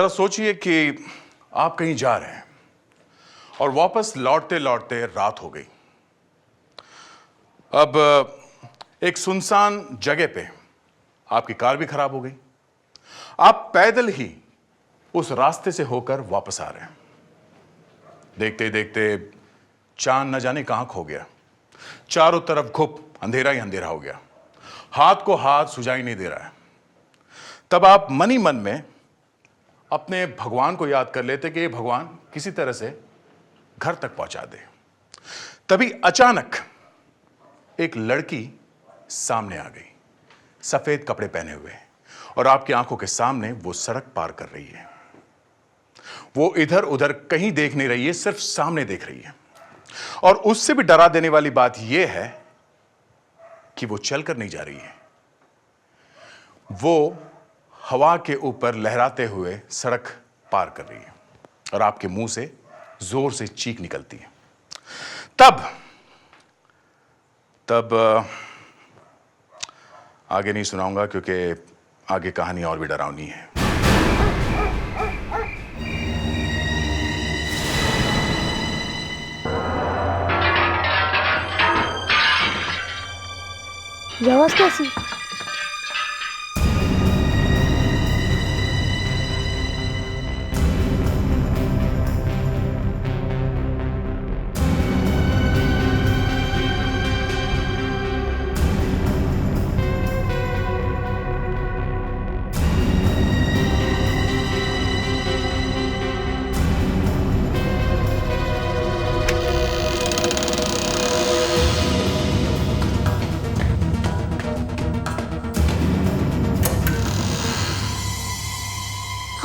जरा सोचिए कि आप कहीं जा रहे हैं और वापस लौटते लौटते रात हो गई। अब एक सुनसान जगह पे आपकी कार भी खराब हो गई। आप पैदल ही उस रास्ते से होकर वापस आ रहे हैं। देखते देखते चांद न जाने कहां खो गया। चारों तरफ घुप अंधेरा ही अंधेरा हो गया। हाथ को हाथ सुझाई नहीं दे रहा है। तब आप मन ही मन में अपने भगवान को याद कर लेते कि ये भगवान किसी तरह से घर तक पहुंचा दे। तभी अचानक एक लड़की सामने आ गई, सफेद कपड़े पहने हुए, और आपकी आंखों के सामने वो सड़क पार कर रही है। वो इधर उधर कहीं देख नहीं रही है, सिर्फ सामने देख रही है। और उससे भी डरा देने वाली बात यह है कि वो चलकर नहीं जा रही है, वो हवा के ऊपर लहराते हुए सड़क पार कर रही है और आपके मुंह से जोर से चीख निकलती है। तब आगे नहीं सुनाऊंगा क्योंकि आगे कहानी और भी डरावनी है। ये आवाज कैसी?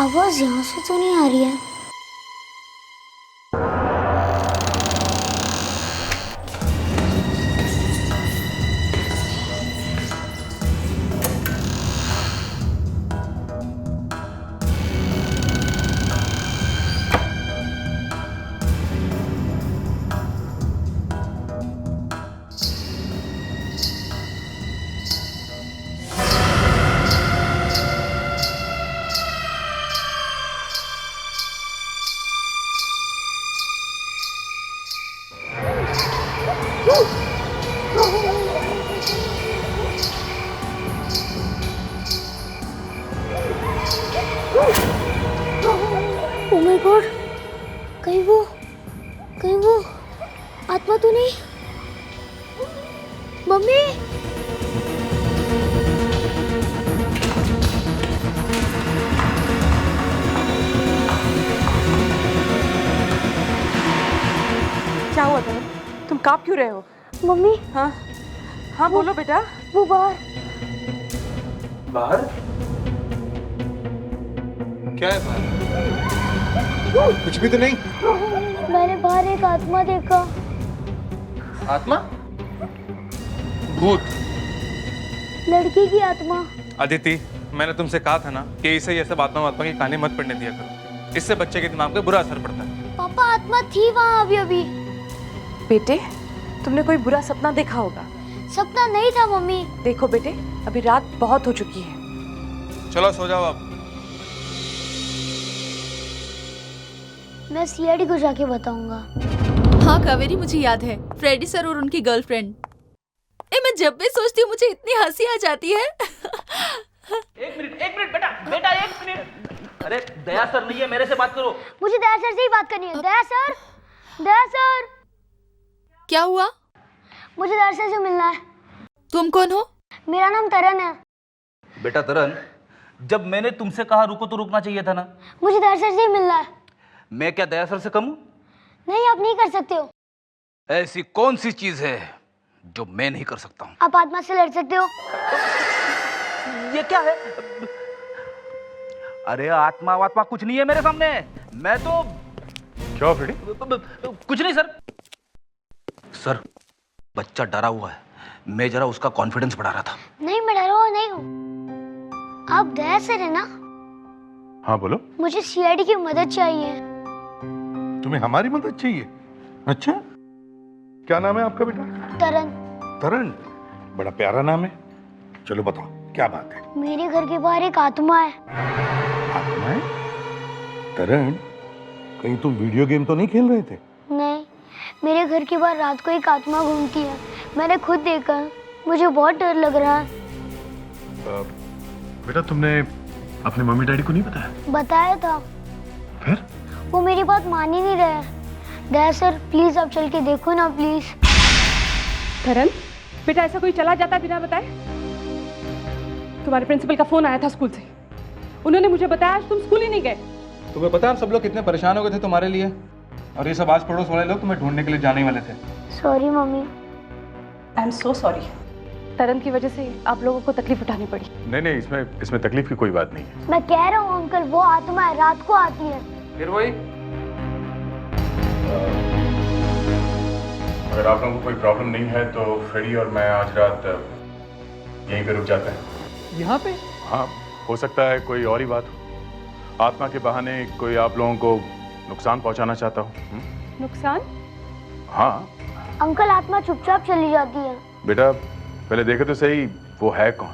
आवाज यहाँ से तो नहीं आ रही है। ओह माय गॉड, कहीं वो आत्मा तो नहीं? मम्मी, क्या हुआ तनु? तुम कांप क्यों रहे हो? मम्मी। हाँ हाँ बोलो बेटा। वो बाहर। बाहर? क्या है बाहर? कुछ भी तो नहीं। मैंने बाहर एक आत्मा देखा। आत्मा? भूत? लड़की की आत्मा। अदिति, मैंने तुमसे कहा था ना कि इसे ये सब आत्मा की कहानी मत पढ़ने दिया करो। इससे बच्चे के दिमाग पे बुरा असर पड़ता है। पापा, आत्मा थी वहाँ अभी। बेटे, तुमने कोई बुरा सपना देखा होगा। सपना नहीं था मम्मी। देखो बेटे, अभी रात बहुत हो चुकी है। चलो सो जाओ अब। मैं सीआईडी को जाके बताऊंगा। हाँ कावेरी, मुझे याद है, फ्रेडी सर और उनकी गर्लफ्रेंड। मैं जब भी सोचती हूँ मुझे इतनी हंसी आ जाती है। एक मिनट बेटा एक मिनट। अरे दया सर नहीं है, मेरे से बात करो। मुझे दया सर से ही बात करनी है। दया सर। क्या हुआ? मुझे दया सर से मिलना है। तुम कौन हो? मेरा नाम तरन है। बेटा तरन, जब मैंने तुमसे कहा रुको तो रुकना चाहिए था ना। मुझे दया सर से ही मिलना है। मैं क्या दया सर से कम हूं? नहीं, आप नहीं कर सकते हो। ऐसी कौन सी चीज है जो मैं नहीं कर सकता हूं? आप आत्मा से लड़ सकते हो। ये क्या है? अरे आत्मा वात्मा कुछ नहीं है मेरे सामने। मैं तो क्या फ्रेडी? कुछ नहीं सर। सर, बच्चा डरा हुआ है, मैं जरा उसका कॉन्फिडेंस बढ़ा रहा था। नहीं, मैं डरा हुआ नहीं हूँ। आप दया सर है ना? हाँ बोलो। मुझे सीआईडी की मदद चाहिए। तुम्हें हमारी मदद चाहिए? अच्छा, क्या नाम है आपका बेटा? तरन। तरन? बड़ा प्यारा नाम है। चलो बताओ क्या बात है। मेरे घर के बाहर एक आत्मा है। आत्मा है? तरण, कहीं तुम वीडियो गेम तो नहीं खेल रहे थे? नहीं, मेरे घर के बाहर रात को एक आत्मा घूमती है। मैंने खुद देखा है। मुझे बहुत डर लग रहा है। बेटा तुमने अपने मम्मी डैडी को नहीं बताया? बताया था, फिर? वो मेरी बात मान ही नहीं रहे। दया सर प्लीज आप चल के देखो ना प्लीज। करण, बेटा ऐसा कोई चला जाता बिना बताए? तुम्हारे प्रिंसिपल का फोन आया था स्कूल से। उन्होंने मुझे बताया आज तुम स्कूल ही नहीं गए। तुम्हें पता है हम सब लोग कितने परेशान हो गए थे तुम्हारे लिए, और ये सब आस पड़ोस वाले लोग तुम्हें ढूंढने के लिए जाने ही वाले थे। Sorry mummy. I am so sorry. Taran की वजह से आप लोगों को तकलीफ उठानी पड़ी। नहीं, इसमें तकलीफ की कोई बात नहीं है। मैं कह रहा हूँ अंकल, वो आत्मा है, रात को आती है। फिर वही, अगर आप लोगों को कोई प्रॉब्लम नहीं है तो फ्रेडी और मैं आज रात यहीं पे रुक जाते हैं। यहाँ पे? हाँ, हो सकता है कोई और ही बात हो। आत्मा के बहाने कोई आप लोगों को नुकसान पहुंचाना चाहता हूँ। नुकसान? हाँ अंकल आत्मा चुपचाप चली जाती है। बेटा, पहले देखे तो सही वो है कौन।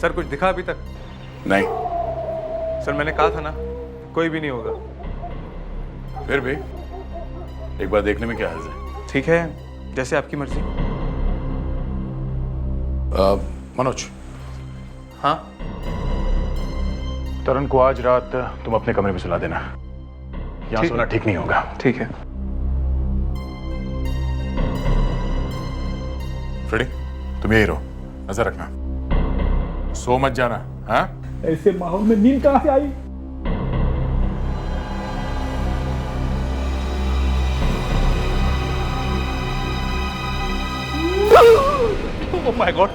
सर कुछ दिखा अभी तक? नहीं। सर मैंने कहा था ना, कोई भी नहीं होगा। फिर भी एक बार देखने में क्या हर्ज है? ठीक है, जैसे आपकी मर्जी। मनोज। हाँ? तरन को आज रात तुम अपने कमरे में सुला देना। यहाँ सोना ठीक नहीं होगा। ठीक है। फ्रेडी, तुम यही रहो, नजर रखना, सो मत जाना। हाँ? ऐसे माहौल में नींद कहां से आई? ओह माय गॉड,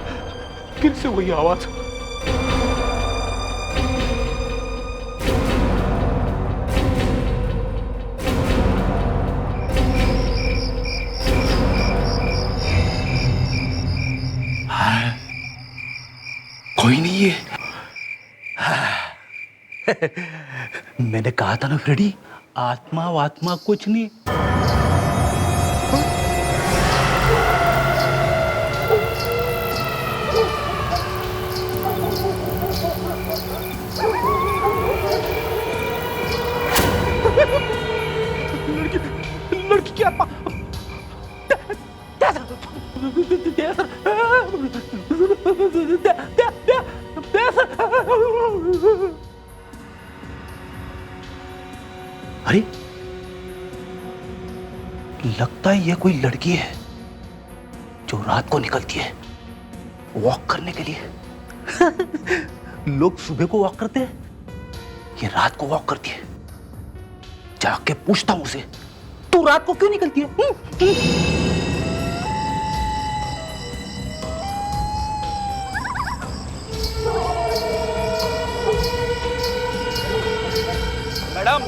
फिर से वही आवाज। कोई नहीं है। मैंने कहा था ना फ्रेडी, आत्मा वात्मा कुछ नहीं। लड़की की आत्मा। अरे लगता है ये कोई लड़की है जो रात को निकलती है वॉक करने के लिए। लोग सुबह को वॉक करते हैं, ये रात को वॉक करती है। जाके पूछता हूं उसे, तू रात को क्यों निकलती है? मैडम,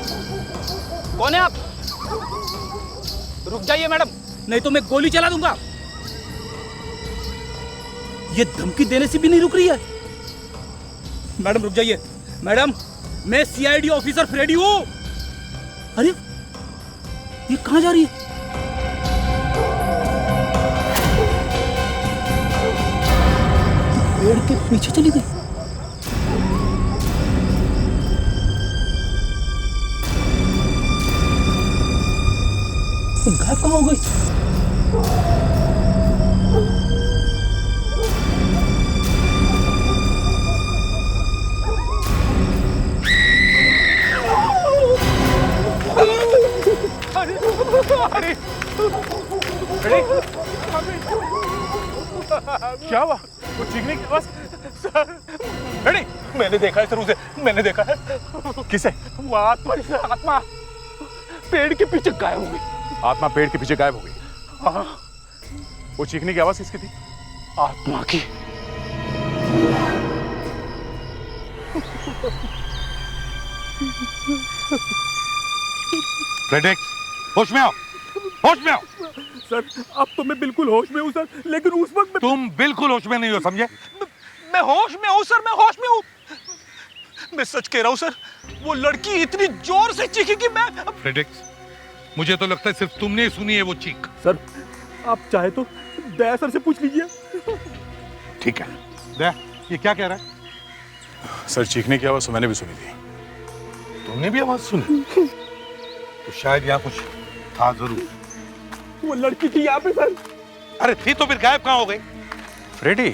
कौन है आप? रुक जाइए मैडम, नहीं तो मैं गोली चला दूंगा। ये धमकी देने से भी नहीं रुक रही है। मैडम रुक जाइए। मैडम, मैं सीआईडी ऑफिसर फ्रेडी हूं। अरे ये कहां जा रही है? पेड़ के पीछे चली गई। गायब कहां हो गई? अरे क्या हुआ? वो चीखने की आवाज? रेडी, मैंने देखा है सर उसे, मैंने देखा है। किसे? वो आत्मा पेड़ के पीछे गायब हो गई। आत्मा पेड़ के पीछे गायब हो गई? हाँ। वो चीखने की आवाज किसकी थी? आत्मा की। फ्रेडेक्स, होश में आओ, होश में आओ। सर अब तो मैं बिल्कुल होश में हूँ सर, लेकिन उस वक्त तुम बिल्कुल होश में नहीं हो, समझे? मैं होश में हूँ सर, मैं होश में हूँ। मैं सच कह रहा हूँ सर, वो लड़की इतनी जोर से चीखी कि मैं। फ्रेडेक्स, मुझे तो लगता है सिर्फ तुमने ही सुनी है वो चीख। सर आप चाहे तो दया सर से पूछ लीजिए। ठीक है। दे, ये क्या कह रहा है? सर चीखने की आवाज तो मैंने भी सुनी थी। तुमने भी आवाज सुनी? तो शायद यहाँ कुछ था जरूर। वो लड़की थी यहाँ पे सर। अरे थी तो फिर गायब कहाँ हो गई? फ्रेडी,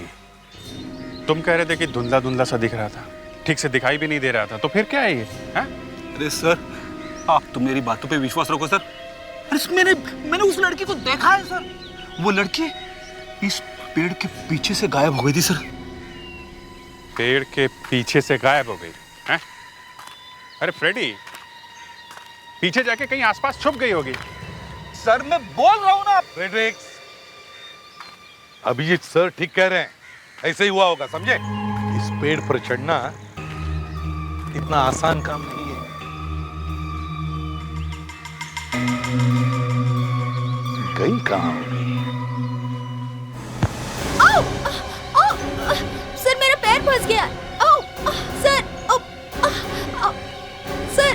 तुम कह रहे थे कि धुंधला धुंधला सा दिख रहा था, ठीक से दिखाई भी नहीं दे रहा था, तो फिर क्या है ये? हैं? अरे सर, आप तो मेरी बातों पे विश्वास रखो सर। अरे मैंने उस लड़की को देखा है सर। वो लड़की इस पेड़ के पीछे से गायब हो गई थी सर। पेड़ के पीछे से गायब हो गई हैं? अरे फ्रेडी, पीछे जाके कहीं आसपास छुप गई होगी। सर मैं बोल रहा हूँ ना। फ्रेडरिक्स, अभिजीत सर ठीक कह रहे हैं, ऐसे ही हुआ होगा, समझे? इस पेड़ पर चढ़ना इतना आसान काम नहीं है। गई कहाँ होगी? सर मेरा पैर फंस गया। सर सर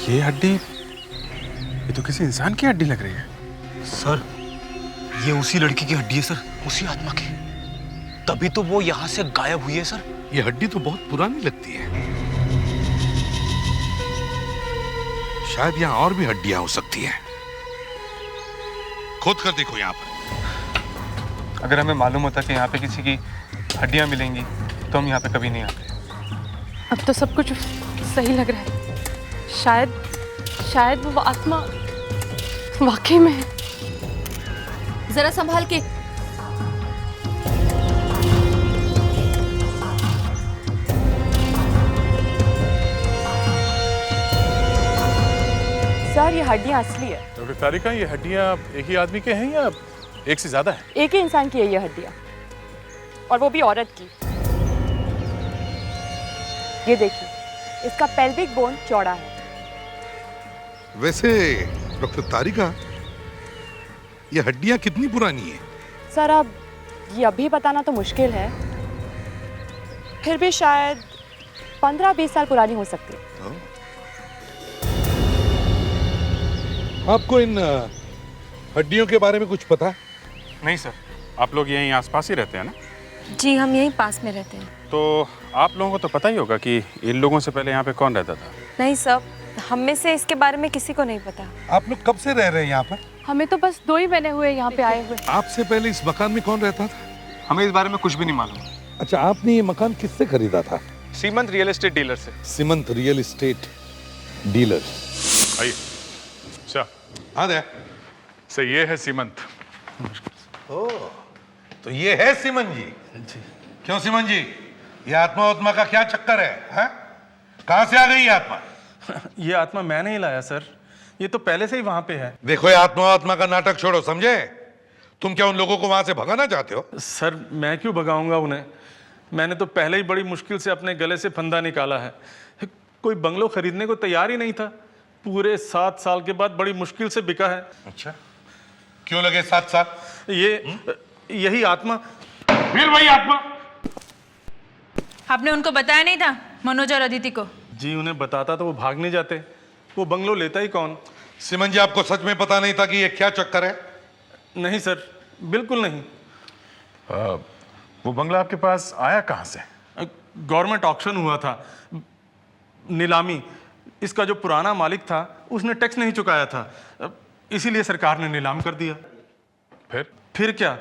ये हड्डी, ये तो किसी इंसान की हड्डी लग रही है। सर ये उसी लड़की की हड्डी है सर, उसी आत्मा की। तभी तो वो यहाँ से गायब हुई है सर। ये हड्डी तो बहुत पुरानी लगती है। शायद यहाँ और भी हड्डियां हो सकती हैं। खोद कर देखो यहाँ पर। अगर हमें मालूम होता कि यहाँ पे किसी की हड्डियाँ मिलेंगी तो हम यहाँ पे कभी नहीं आते। अब तो सब कुछ सही लग रहा है। शायद वो आत्मा वाकई में है। जरा संभाल के। सर ये हड्डियाँ असली है। डॉक्टर तारिका, ये हड्डियां एक ही आदमी के हैं या एक से ज्यादा है? एक ही इंसान की है ये हड्डियाँ, और वो भी औरत की। ये देखिए, इसका पेल्विक बोन चौड़ा है। वैसे डॉक्टर तारिका, ये हड्डियां कितनी पुरानी है? सर अब ये अभी बताना तो मुश्किल है, फिर भी शायद 15-20 साल पुरानी हो सकती है। आपको इन हड्डियों के बारे में कुछ पता है? नहीं सर, आप लोग यहीं आसपास ही रहते हैं ना? जी हम यहीं पास में रहते हैं। तो आप लोगों को तो पता ही होगा कि इन लोगों से पहले यहाँ पे कौन रहता था। नहीं सर, हम में से इसके बारे में किसी को नहीं पता। आप लोग कब से रह रहे हैं यहाँ पर? हमें तो बस 2 ही महीने हुए यहाँ पे आए हुए। आपसे पहले इस मकान में कौन रहता था? हमें इस बारे में कुछ भी नहीं मालूम। अच्छा, आपने ये मकान किससे खरीदा था? सीमंत रियल एस्टेट डीलर से। सीमंत रियल एस्टेट डीलर। आइए। अच्छा, हाँ दे। सर ये है सीमंत। ओ, तो ये है सीमंत जी? क्यों सीमंत जी, ये आत्मा का क्या चक्कर है? कहाँ से आ गई ये आत्मा? ये आत्मा मैं नहीं लाया सर, ये तो पहले से ही वहां पे है। देखो, ये आत्मा का नाटक छोड़ो, समझे? तुम क्या उन लोगों को वहां से भगाना चाहते हो? सर मैं क्यों भगाऊंगा उन्हें? मैंने तो पहले ही बड़ी मुश्किल से अपने गले से फंदा निकाला है। कोई बंगलो खरीदने को तैयार ही नहीं था। पूरे 7 साल के बाद बड़ी मुश्किल से बिका है। अच्छा, क्यों लगे 7 साल? यही आत्मा। फिर वही आत्मा? आपने उनको बताया नहीं था, मनोज और अदिति को? जी उन्हें बताता तो वो भाग नहीं जाते। वो बंगलो लेता ही कौन? सीमंत जी, आपको सच में पता नहीं था कि ये क्या चक्कर है? नहीं सर, बिल्कुल नहीं। वो बंगला आपके पास आया कहाँ से? गवर्नमेंट ऑक्शन हुआ था, नीलामी। इसका जो पुराना मालिक था उसने टैक्स नहीं चुकाया था, इसीलिए सरकार ने नीलाम कर दिया। फिर क्या,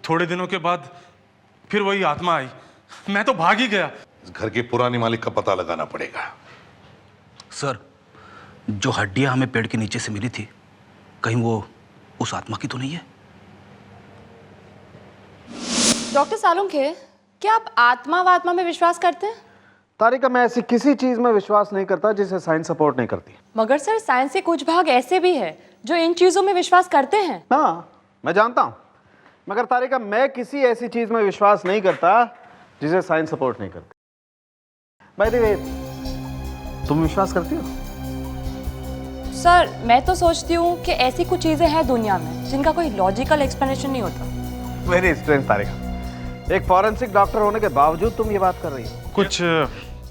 थोड़े दिनों के बाद फिर वही आत्मा आई। मैं तो भाग ही गया। घर के पुराने मालिक का पता लगाना पड़ेगा। सर, जो हड्डियां हमें पेड़ के नीचे से मिली थी, कहीं वो उस आत्मा की तो नहीं है? डॉक्टर सालुंखे, क्या आप आत्मा में विश्वास करते हैं? तारिका, मैं ऐसी किसी चीज में विश्वास नहीं करता जिसे साइंस सपोर्ट नहीं करती। मगर सर, साइंस के कुछ भाग ऐसे भी है जो इन चीजों में विश्वास करते हैं। हाँ, मैं जानता हूं, मगर तारिका, मैं किसी ऐसी चीज में विश्वास नहीं करता जिसे साइंस सपोर्ट नहीं करती। बाय द वे, तुम विश्वास करती हो? सर, मैं तो सोचती हूँ कि ऐसी कुछ चीजें हैं दुनिया में जिनका कोई लॉजिकल एक्सप्लेनेशन नहीं होता। वेरी स्ट्रेंज तारिका, एक फॉरेंसिक डॉक्टर होने के बावजूद तुम ये बात कर रही हो?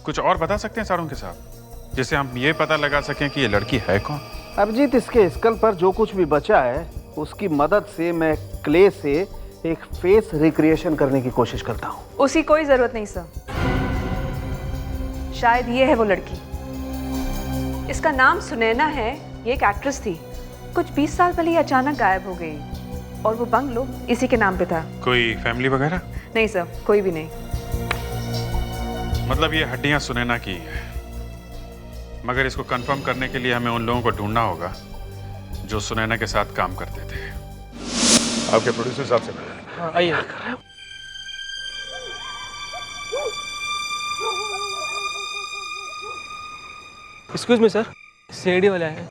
कुछ और बता सकते हैं सारों के साथ, जिससे हम ये पता लगा सकें कि ये लड़की है कौन? अभिजीत, इसके स्कल पर जो कुछ भी बचा है उसकी मदद से मैं क्ले से एक फेस रिक्रिएशन करने की कोशिश करता हूँ। उसकी कोई जरूरत नहीं सर। शायद ये है वो लड़की। इसका नाम सुनैना है, ये एक एक्ट्रेस थी। कुछ 20 साल पहले ये अचानक गायब हो गई और वो बंगलो इसी के नाम पे था। कोई फैमिली वगैरह? नहीं सर, कोई भी नहीं। मतलब ये हड्डियां सुनैना की है, मगर इसको कंफर्म करने के लिए हमें उन लोगों को ढूंढना होगा जो सुनैना के साथ काम करते थे। आपके प्रोड्यूसर साहब से मिलें। आइए। एक्सक्यूज मी सर, सीआईडी वाले आए हैं।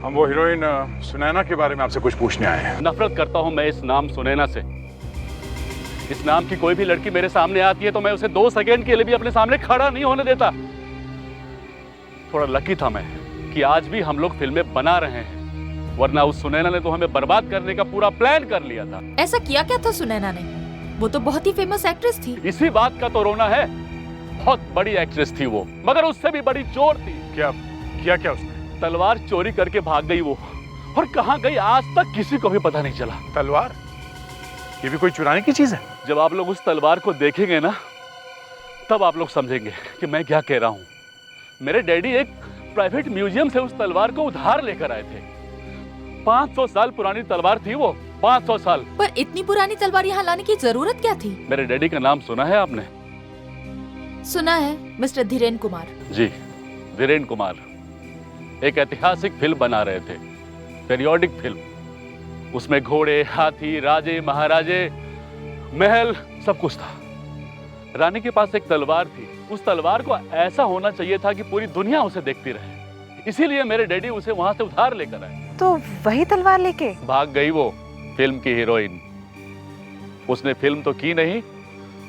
हम वो हीरोइन सुनैना के बारे में आपसे कुछ पूछने आए हैं। नफरत करता हूं मैं इस नाम सुनैना से। इस नाम की कोई भी लड़की मेरे सामने आती है तो मैं उसे 2 सेकेंड के लिए भी अपने सामने खड़ा नहीं होने देता। थोड़ा लकी था मैं कि आज भी हम लोग फिल्में बना रहे हैं, वरना उस सुनैना ने तो हमें बर्बाद करने का पूरा प्लान कर लिया था। ऐसा किया क्या था सुनैना ने? वो तो बहुत ही फेमस एक्ट्रेस थी। इसी बात का तो रोना है। बहुत बड़ी एक्ट्रेस थी वो, मगर उससे भी बड़ी चोर थी। क्या उसने? तलवार चोरी करके भाग गई वो, और कहाँ गई आज तक किसी को भी पता नहीं चला। तलवार? ये भी कोई चुराने की चीज है? जब आप लोग उस तलवार को देखेंगे ना, तब आप लोग समझेंगे कि मैं क्या कह रहा हूं। मेरे डैडी एक प्राइवेट म्यूजियम से उस तलवार को उधार लेकर आए थे। 500 साल पुरानी तलवार थी वो, 500 साल। पर इतनी पुरानी तलवार यहाँ लाने की जरूरत क्या थी? मेरे डैडी का नाम सुना है आपने? सुना है, मिस्टर धीरेन कुमार। जी, धीरेन कुमार एक ऐतिहासिक फिल्म बना रहे थे, पीरियोडिक फिल्म। उसमें घोड़े, हाथी, राजे, महाराजे, महल, सब कुछ था। रानी के पास एक तलवार थी। उस तलवार को ऐसा होना चाहिए था कि पूरी दुनिया उसे देखती रहे। इसीलिए मेरे डैडी उसे वहां से उधार लेकर आए। तो वही तलवार लेके भाग गई वो फिल्म की हीरोइन। उसने फिल्म तो की नहीं,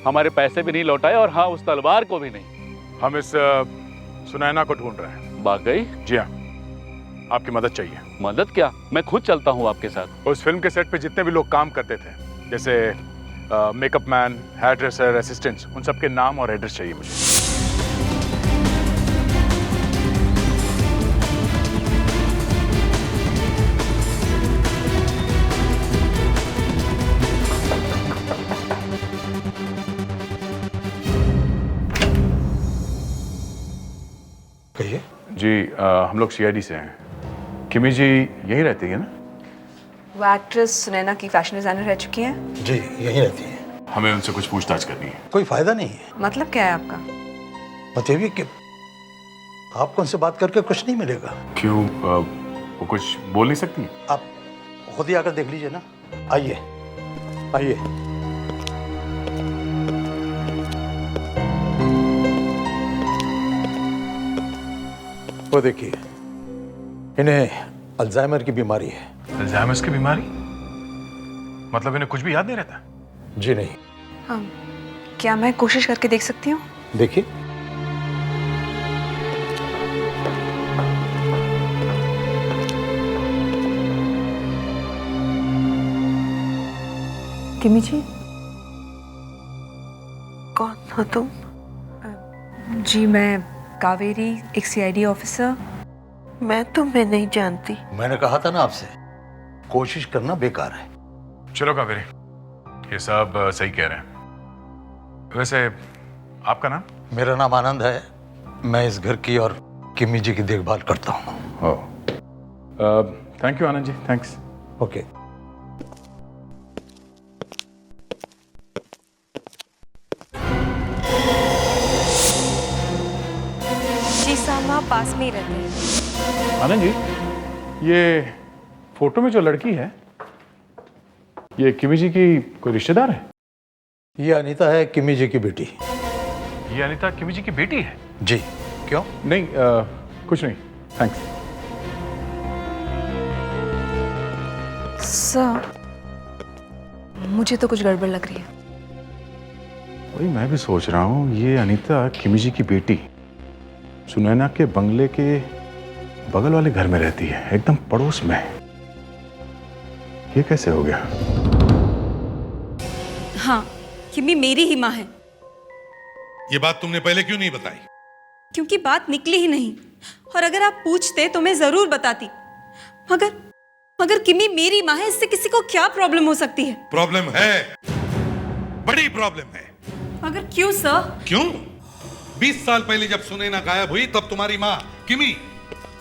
हमारे पैसे भी नहीं लौटाए, और हाँ, उस तलवार को भी नहीं। हम इस सुनैना को ढूंढ रहे हैं। भाग गई? जी हाँ, आपकी मदद चाहिए। मदद क्या? मैं खुद चलता हूँ आपके साथ। उस फिल्म के सेट पे जितने भी लोग काम करते थे, जैसे makeup man, hair dresser, assistants, उन सबके नाम और एड्रेस चाहिए मुझे। कहिए। जी, हम लोग सीआईडी से हैं। किमी जी यहीं रहती है ना? वो एक्ट्रेस सुनैना की फैशन डिजाइनर रह चुकी है। जी, यहीं रहती है। हमें उनसे कुछ पूछताछ करनी है। कोई फायदा नहीं है। मतलब क्या है आपका? मतलब ये कि आपको उनसे बात करके कुछ नहीं मिलेगा। क्यों? वो कुछ बोल नहीं सकती? आप खुद ही आकर देख लीजिए ना। आइए आइए। वो देखिए, इन्हें अल्जाइमर की बीमारी है। अल्जाइमर की बीमारी? मतलब इन्हें कुछ भी याद नहीं रहता? जी नहीं। हाँ, क्या मैं कोशिश करके देख सकती हूँ? देखिए। किमी जी, कौन हो तुम? जी, मैं कावेरी, एक सीआईडी ऑफिसर। मैं तुम्हें नहीं जानती। मैंने कहा था ना आपसे, कोशिश करना बेकार है। चलो कावेरी, ये सब सही कह रहे हैं। वैसे आपका नाम? मेरा नाम आनंद है। मैं इस घर की और किमी जी की देखभाल करता हूँ। Thank you Anand ji, thanks. Okay. जी साहब, वहाँ पास में ही रहते हैं। आनंद जी, ये फोटो में जो लड़की है, ये किमी जी की कोई रिश्तेदार है? ये अनीता है, किमी जी की बेटी। ये अनीता किमी जी की बेटी है? जी। क्यों? नहीं, कुछ नहीं, थैंक्स। सर, मुझे तो कुछ गड़बड़ लग रही है। वही मैं भी सोच रहा हूँ, ये अनीता किमी जी की बेटी सुनैना के बंगले के बगल वाले घर में रहती है, एकदम पड़ोस में। ये कैसे हो गया? हाँ, किमी मेरी ही माँ है। ये बात तुमने पहले क्यों नहीं बताई? क्योंकि बात निकली ही नहीं, और अगर आप पूछते तो मैं जरूर बताती। मगर किमी मेरी माँ है, इससे किसी को क्या प्रॉब्लम हो सकती है? प्रॉब्लम है, बड़ी प्रॉब्लम है। मगर क्यों सर? क्यों? 20 साल पहले जब सुनैना गायब हुई तब तुम्हारी माँ किमी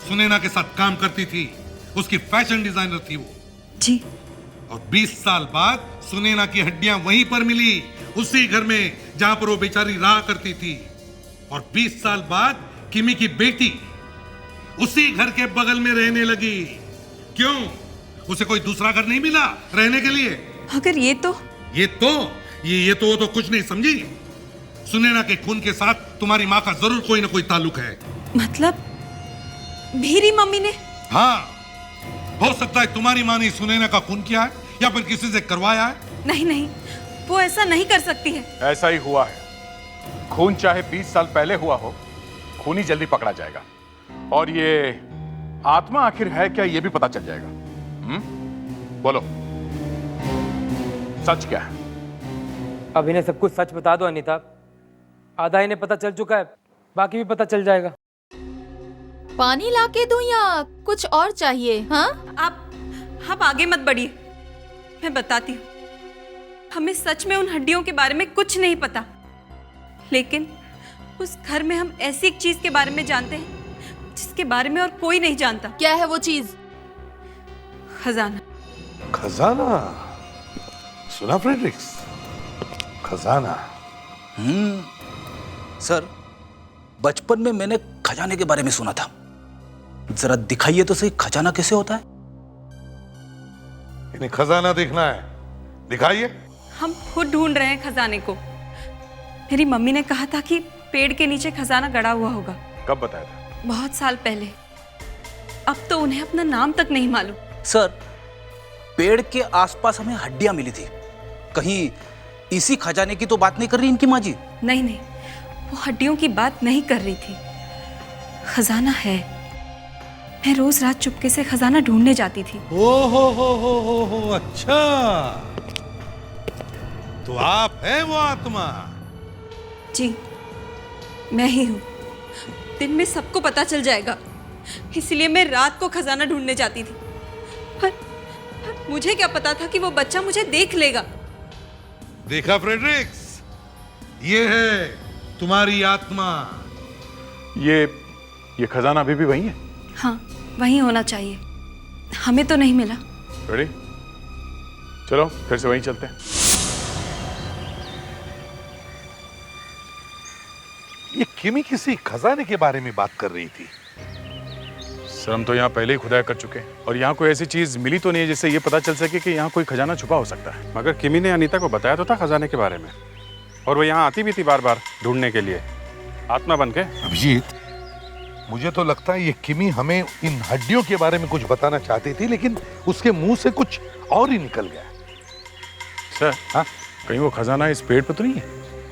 सुनैना के साथ काम करती थी। उसकी फैशन डिजाइनर थी वो। जी। और 20 साल बाद सुनैना की हड्डियां वहीं पर मिली, उसी घर में जहां पर वो बेचारी रहा करती थी। और 20 साल बाद किमी की बेटी उसी घर के बगल में रहने लगी। क्यों? उसे कोई दूसरा घर नहीं मिला रहने के लिए? अगर ये तो वो तो कुछ नहीं समझी। सुनैना के खून के साथ तुम्हारी माँ का जरूर कोई ना कोई ताल्लुक है। मतलब मेरी मम्मी ने? हाँ, हो सकता है तुम्हारी माँ ने सुनैना का खून किया है या फिर किसी से करवाया है। नहीं, वो ऐसा नहीं कर सकती है। ऐसा ही हुआ है। खून चाहे 20 साल पहले हुआ हो, खूनी जल्दी पकड़ा जाएगा। और ये आत्मा आखिर है क्या, ये भी पता चल जाएगा। बोलो, सच क्या है? अब इन्हें सब कुछ सच बता दो अनीता। आधा इन्हें पता चल चुका है, बाकी भी पता चल जाएगा। पानी लाके दूं या कुछ और चाहिए? हाँ, आप आगे मत बढ़िए, मैं बताती हूँ। हमें सच में उन हड्डियों के बारे में कुछ नहीं पता, लेकिन उस घर में हम ऐसी एक चीज के बारे में जानते हैं जिसके बारे में और कोई नहीं जानता। क्या है वो चीज? खजाना। खजाना? सुना फ्रेडरिक्स? खजाना? सर, बचपन में मैंने खजाने के बारे में सुना था। जरा दिखाइए तो सही, खजाना कैसे होता है? इन्हें खजाना देखना है, दिखाइए। हम खुद ढूंढ रहे हैं खजाने को। मेरी मम्मी ने कहा था कि पेड़ के नीचे खजाना गड़ा हुआ होगा। कब बताया था? बहुत साल पहले। अब तो उन्हें अपना नाम तक नहीं मालूम। सर, पेड़ के आसपास हमें हड्डियां मिली थी। कहीं इसी खजाने की तो बात नहीं कर रही इनकी माँ जी? नहीं, वो हड्डियों की बात नहीं कर रही थी। खजाना है। मैं रोज रात चुपके से खजाना ढूंढने जाती थी। हो, अच्छा, तो आप हैं वो आत्मा? जी, मैं ही हूँ। दिन में सबको पता चल जाएगा, इसलिए मैं रात को खजाना ढूंढने जाती थी। पर मुझे क्या पता था कि वो बच्चा मुझे देख लेगा। देखा फ्रेडरिक्स, ये है तुम्हारी आत्मा। ये खजाना अभी भी वही है? हाँ, वही होना चाहिए। हमें तो नहीं मिला। रेडी? चलो फिर से वहीं चलते हैं। ये किमी किसी खजाने के बारे में बात कर रही थी। सर, हम तो यहाँ पहले ही खुदाई कर चुके हैं और यहाँ कोई ऐसी चीज मिली तो नहीं है जिससे ये पता चल सके कि यहाँ कोई खजाना छुपा हो सकता है। मगर किमी ने अनीता को बताया तो था खजाने के बारे में, और वो यहाँ आती भी थी बार बार ढूंढने के लिए, आत्मा बन के। अभिजीत, मुझे तो लगता है ये किमी हमें इन हड्डियों के बारे में कुछ बताना चाहती थी, लेकिन उसके मुंह से कुछ और ही निकल गया। सर, हाँ, कहीं वो खजाना इस पेड़ पर तो नहीं है?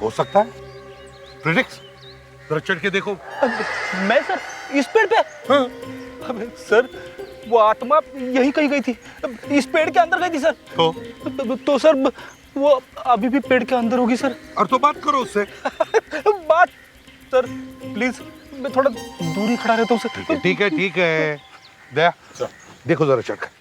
हो सकता है। फ्रेडरिक्स, जरा चढ़ के देखो। मैं सर, इस पेड़ पे? हाँ। अबे सर, वो आत्मा यही कहीं गई थी, इस पेड़ के अंदर गई थी सर। तो सर वो अभी भी पेड़ के अंदर होगी सर। और तो बात करो उससे। बात सर, प्लीज, मैं थोड़ा दूरी खड़ा रहता हूँ सर। ठीक है दया, देखो जरा चढ़ कर।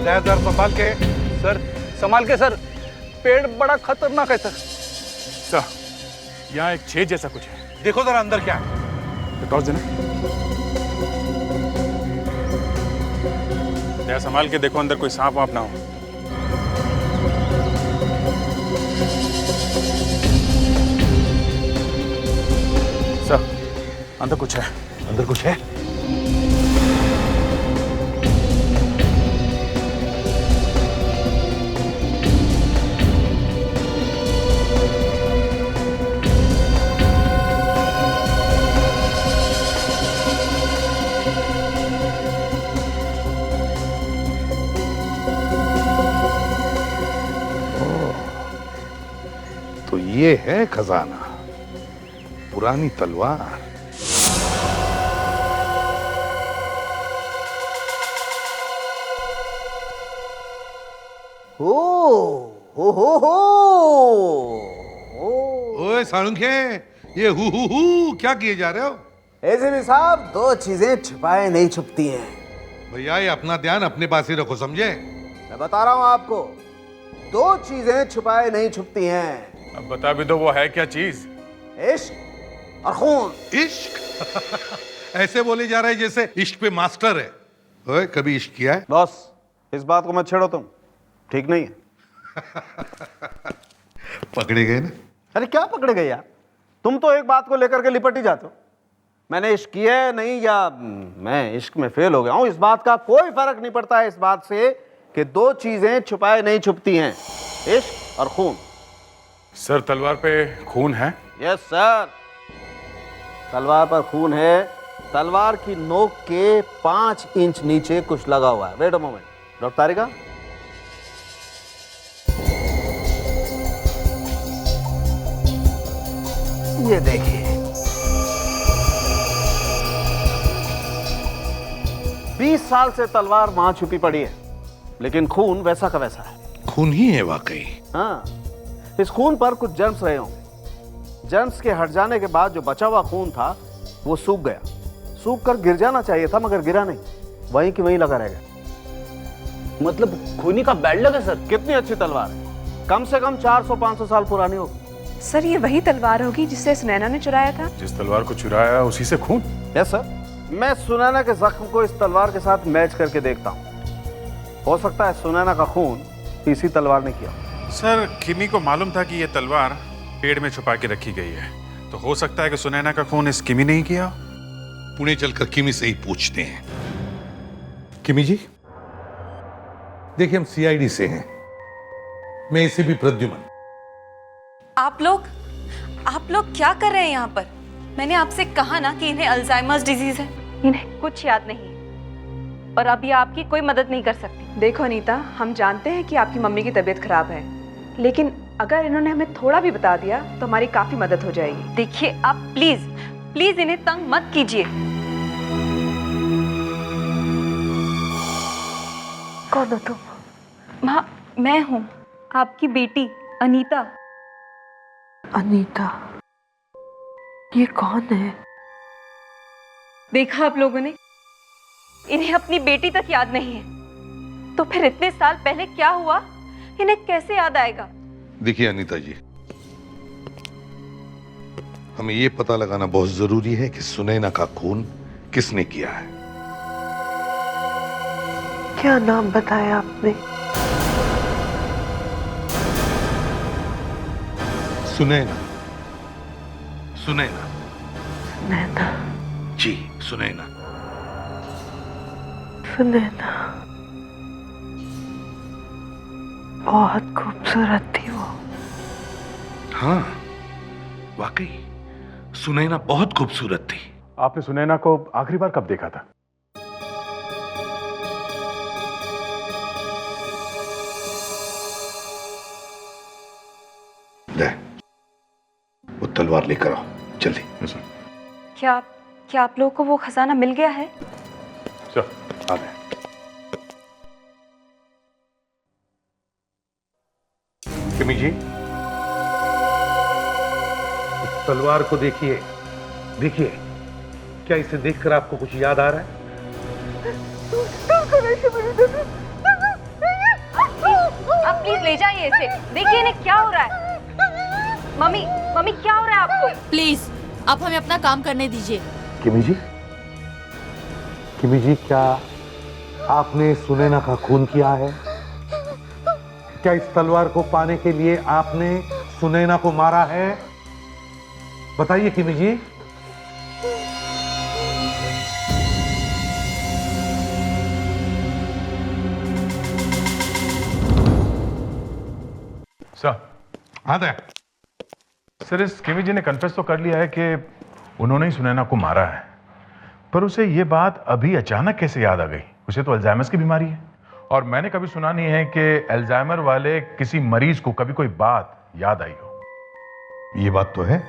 दया संभाल के सर, संभाल के सर, पेड़ बड़ा खतरनाक है सर। सर, यहाँ एक छेद जैसा कुछ है, देखो जरा अंदर क्या है। टॉर्च देना। दया, संभाल के देखो अंदर कोई सांप वाप ना हो। सर, अंदर कुछ है। अंदर कुछ है? ये है खजाना, पुरानी तलवार। हो ओए साळुंखे, ये हु क्या किए जा रहे हो? एसीपी साहब, दो चीजें छिपाए नहीं छुपती हैं। भैया ये अपना ध्यान अपने पास ही रखो, समझे? मैं बता रहा हूं आपको, दो चीजें छुपाए नहीं छुपती हैं। अब बता भी दो, वो है क्या चीज? इश्क और खून। इश्क? ऐसे बोले जा रहे जैसे इश्क पे मास्टर है। ओए, कभी इश्क किया है? बॉस, इस बात को मत छेड़ो, तुम ठीक नहीं है। पकड़े गए ना? अरे क्या पकड़े गए यार, तुम तो एक बात को लेकर के लिपट ही जाते हो। मैंने इश्क किया है नहीं, या मैं इश्क में फेल हो गया हूं, इस बात का कोई फर्क नहीं पड़ता है इस बात से कि दो चीजें छुपाए नहीं छुपती हैं, इश्क और खून। सर, तलवार पे खून है? यस सर, तलवार पर खून है। तलवार की नोक के 5 इंच नीचे कुछ लगा हुआ है। वेट अ मोमेंट, डॉक्टर तारिका, ये देखिए, 20 साल से तलवार वहां छुपी पड़ी है, लेकिन खून वैसा का वैसा है। खून ही है वाकई। हाँ, इस खून पर कुछ जर्म्स रहे होंगे। जर्म्स के हट जाने के बाद जो बचा हुआ खून था वो सूख गया। सूख कर गिर जाना चाहिए था, मगर गिरा नहीं, वहीं की वहीं लगा रह गया। मतलब खूनी का बैड लक है सर। कितनी अच्छी तलवार है, कम से कम 400-500 साल पुरानी होगी। सर, ये वही तलवार होगी जिससे सुनैना ने चुराया था? जिस तलवार को चुराया उसी से खून? यस सर, मैं सुनैना के जख्म को इस तलवार के साथ मैच करके देखता हूँ। हो सकता है सुनैना का खून इसी तलवार ने किया। सर, किमी को मालूम था कि ये तलवार पेड़ में छुपा के रखी गई है, तो हो सकता है कि सुनैना का खून इस किमी ने ही किया। पुणे चलकर किमी से ही पूछते हैं। किमी जी, देखिए हम सीआईडी से हैं, मैं एसीपी प्रद्युमन। आप लोग क्या कर रहे हैं यहाँ पर? मैंने आपसे कहा ना कि इन्हें अल्जाइमर्स डिजीज है, इन्हें कुछ याद नहीं है और अब ये आपकी कोई मदद नहीं कर सकती। देखो अनीता, हम जानते हैं कि आपकी मम्मी की तबीयत खराब है, लेकिन अगर इन्होंने हमें थोड़ा भी बता दिया तो हमारी काफी मदद हो जाएगी। देखिए, आप प्लीज इन्हें तंग मत कीजिए। कौन हो तुम? माँ, मैं हूँ आपकी बेटी अनीता। अनीता? ये कौन है? देखा आप लोगों ने, इन्हें अपनी बेटी तक याद नहीं है, तो फिर इतने साल पहले क्या हुआ इन्हें कैसे याद आएगा? देखिए अनीता जी, हमें ये पता लगाना बहुत जरूरी है कि सुनैना का खून किसने किया है। क्या नाम बताया आपने? सुनैना। सुनैना। सुनैना? जी, सुनैना। सुनैना बहुत खूबसूरत थी वो। हाँ, वाकई सुनैना बहुत खूबसूरत थी। आपने सुनैना को आखिरी बार कब देखा था? ले, वो तलवार लेकर आओ जल्दी। क्या आप लोगों को वो खजाना मिल गया है? चल, आ गए। किमी जी, इस तलवार को देखिए, देखिए, क्या इसे देखकर आपको कुछ याद आ रहा है? आप प्लीज ले जाइए इसे, देखिए इन्हें क्या हो रहा है। मम्मी क्या हो रहा है आपको? प्लीज आप हमें अपना काम करने दीजिए। किमी जी, क्या आपने सुनैना का खून किया है? क्या इस तलवार को पाने के लिए आपने सुनैना को मारा है? बताइए किमी जी। सर, सर, इस किमी जी ने कन्फेस तो कर लिया है कि उन्होंने ही सुनैना को मारा है, पर उसे ये बात अभी अचानक कैसे याद आ गई? उसे तो अल्जाइमर की बीमारी है, और मैंने कभी सुना नहीं है कि अल्जाइमर वाले किसी मरीज को कभी कोई बात याद आई हो। ये बात तो है।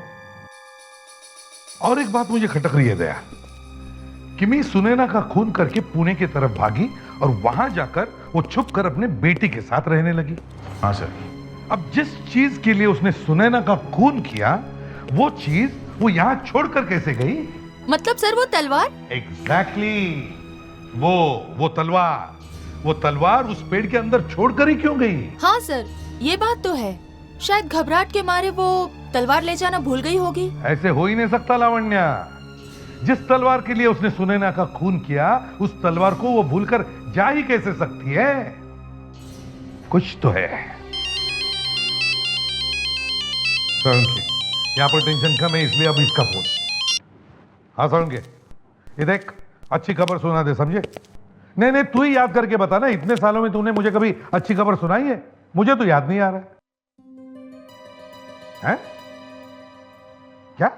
और एक बात मुझे खटक रही है दया, किमी सुनैना का खून करके पुणे की तरफ भागी और वहां जाकर वो छुप कर अपने बेटी के साथ रहने लगी। हाँ सर। अब जिस चीज के लिए उसने सुनैना का खून किया, वो चीज वो यहां छोड़कर कैसे गई? मतलब सर वो तलवार? एग्जैक्टली वो तलवार उस पेड़ के अंदर छोड़कर ही क्यों गई? हाँ सर, ये बात तो है। शायद घबराहट के मारे वो तलवार ले जाना भूल गई होगी। ऐसे हो ही नहीं सकता लावण्या। जिस तलवार के लिए उसने सुनैना का खून किया, उस तलवार को वो भूलकर जा ही कैसे सकती है? कुछ तो है। यहाँ पर टेंशन कम है, इसलिए अब इसका फोन। हाँ सौंगे, ये देख, अच्छी खबर सुना दे, समझे? नहीं तू ही याद करके बता ना, इतने सालों में तूने मुझे कभी अच्छी खबर सुनाई है? मुझे तो याद नहीं आ रहा है। क्या?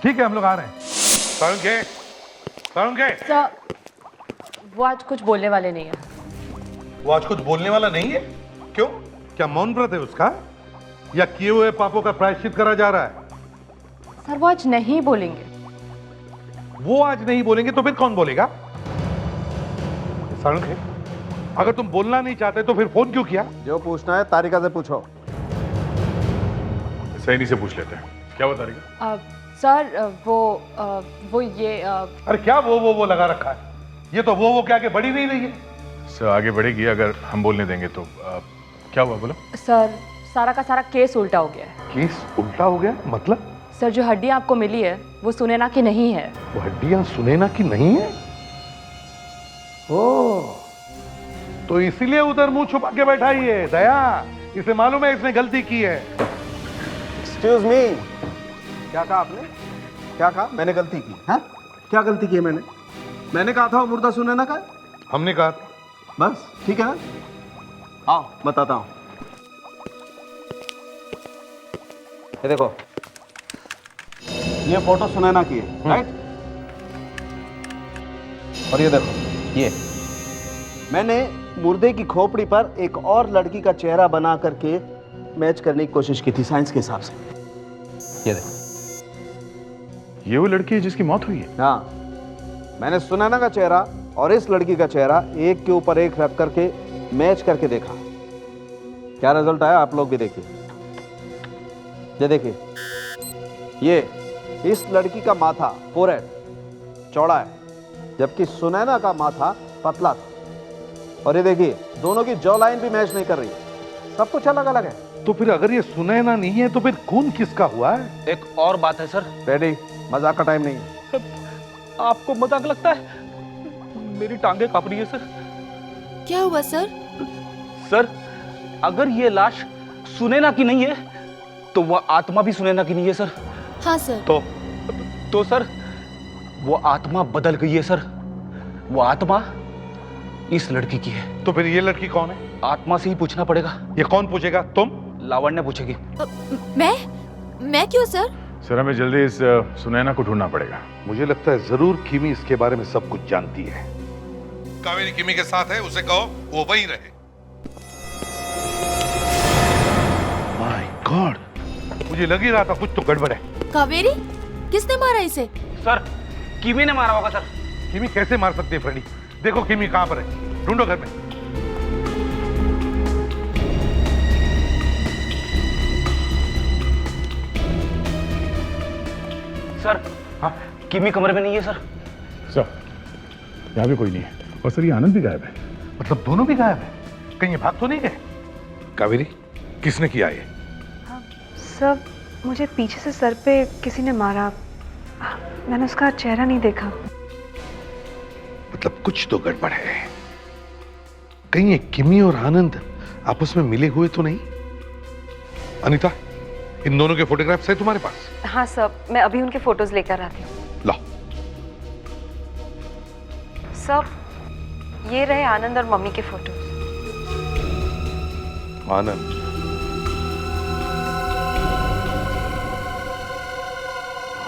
ठीक है, हम लोग आ रहे हैं। सौंगे सर, वो आज कुछ बोलने वाले नहीं है। वो आज कुछ बोलने वाला नहीं है? क्यों? क्या मौन व्रत है उसका, या किए हुए पापों का प्रायश्चित करा जा रहा है? सर, वो आज नहीं बोलेंगे। वो आज नहीं बोलेंगे तो फिर कौन बोलेगा? सौंगे, अगर तुम बोलना नहीं चाहते तो फिर फोन क्यों किया? जो पूछना है तारिका से पूछो। सैनी से पूछ लेते हैं। क्या बता तारिका? सर, वो ये अरे क्या वो लगा रखा है? ये तो वो के आगे बढ़ी नहीं रही है। सर आगे बढ़ेगी अगर हम बोलने देंगे तो। क्या हुआ बोलो? सर, सारा का सारा केस उल्टा हो गया है। केस उल्टा हो गया मतलब? सर, जो हड्डियां आपको मिली है वो सुनैना की नहीं है। वो हड्डियां सुनैना की नहीं है? ओह, तो इसीलिए उधर मुंह छुपा के बैठा ही है। दया, इसे मालूम है इसने गलती की है। एक्सक्यूज मी, क्या कहा आपने? क्या कहा? मैंने गलती की? हाँ, क्या गलती की है मैंने? मैंने कहा था वो मुर्दा सुनैना का? हमने कहा। बस ठीक है ना? आओ बताता हूं। ये देखो, ये फोटो सुनैना की है, राइट? और ये देखो, ये मैंने मुर्दे की खोपड़ी पर एक और लड़की का चेहरा बना करके मैच करने की कोशिश की थी साइंस के हिसाब से। ये देखो, ये वो लड़की है जिसकी मौत हुई है? हाँ, मैंने सुनैना का चेहरा और इस लड़की का चेहरा एक के ऊपर एक रख करके मैच करके देखा। क्या रिजल्ट आया आप लोग भी देखिए। ये देखिए, ये इस लड़की का माथा फोरहेड चौड़ा है, जबकि सुनैना का माथा पतला था। और ये देखिए, दोनों की जॉ लाइन भी मैच नहीं कर रही, सब कुछ अलग अलग है। तो फिर अगर ये सुनैना नहीं है तो फिर खून किसका हुआ है? एक और बात है सर। रेडी, मजाक का टाइम नहीं है। आपको मजाक लगता है? मेरी टांगे कांप रही है सर। क्या हुआ सर? सर, अगर ये लाश सुनैना की नहीं है तो वह आत्मा भी सुनैना की नहीं है सर। हाँ सर। तो सर, वो आत्मा बदल गई है सर। वो आत्मा इस लड़की की है। तो फिर ये लड़की कौन है? आत्मा से ही पूछना पड़ेगा। ये कौन पूछेगा? तुम? लावण्य पूछेगी। मैं क्यों सर? सर हमें जल्दी इस सुनैना को ढूंढना पड़ेगा। मुझे लगता है जरूर किमी इसके बारे में सब कुछ जानती है। कावेरी किमी के साथ है, उसे कहो वो वहीं रहे। माय गॉड, मुझे लग ही रहा था कुछ तो गड़बड़ है। कावेरी? किसने मारा इसे? सर, किमी ने मारा होगा सर। किमी कैसे मार सकती है फ्रेडी? देखो किमी कहां पर है, ढूंढो घर में। सर, हाँ, किमी कमरे में नहीं है सर। सर, यहाँ भी कोई नहीं है। और सर ये आनंद भी गायब है। मतलब दोनों भी गायब है? कहीं ये भाग तो नहीं गए? कावेरी, किसने किया ये? सब मुझे पीछे से सर पे किसी ने मारा। मैंने उसका चेहरा नहीं देखा। मतलब कुछ तो गड़बड़ है। कहीं ये किमी और आनंद आपस में मिले हुए तो नहीं? अनीता, इन दोनों के फोटोग्राफ्स है तुम्हारे पास? हाँ सर, मैं अभी उनके फोटोज लेकर आती हूँ। ला। सब, ये रहे आनंद और मम्मी के फोटोज। Anand,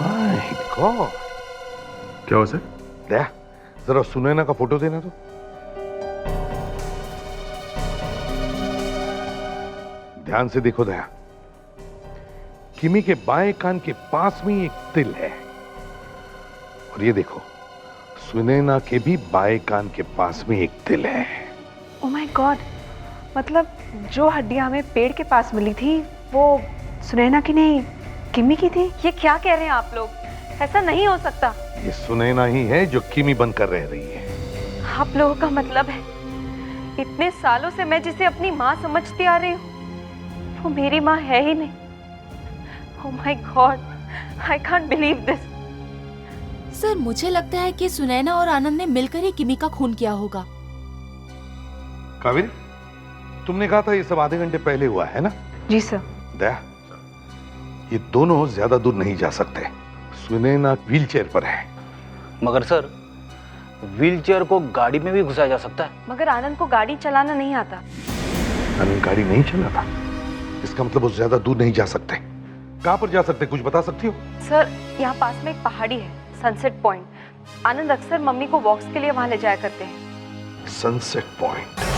my God. क्या हुआ सर? दया, जरा सुनैना का फोटो देना तो। ध्यान से देखो दया, किमी के बाएं कान के पास में एक तिल है, और ये देखो सुनैना के भी बाएं कान के पास में एक तिल है। ओह माय गॉड, मतलब जो हड्डियां हमें पेड़ के पास मिली थी वो सुनैना की नहीं, किमी की थी। ये क्या कह रहे हैं आप लोग? ऐसा नहीं हो सकता। ये सुनैना ही है जो किमी बनकर रह रही है। आप लोगों का मतलब है इतने सालों से मैं जिसे अपनी माँ समझती आ रही हूँ वो मेरी माँ है ही नहीं। Oh my God, I can't believe this. Sir मुझे लगता है कि सुनैना और आनंद ने मिलकर ही किमी का खून किया होगा। कावेरी, तुमने कहा था ये सब आधे घंटे पहले हुआ है ना? जी सर। दया, ये दोनों ज्यादा दूर नहीं जा सकते। सुनैना व्हीलचेयर पर है। मगर सर, व्हीलचेयर को गाड़ी में भी घुसाया जा सकता है। मगर आनंद को गाड़ी चलाना नहीं आता। आनंद गाड़ी नहीं चलाता, इसका मतलब वो ज्यादा दूर नहीं जा सकते। कहां पर जा सकते, कुछ बता सकती हो? सर यहाँ पास में एक पहाड़ी है, सनसेट पॉइंट। आनंद अक्सर मम्मी को वॉक्स के लिए वहां ले जाया करते हैं। Sunset point.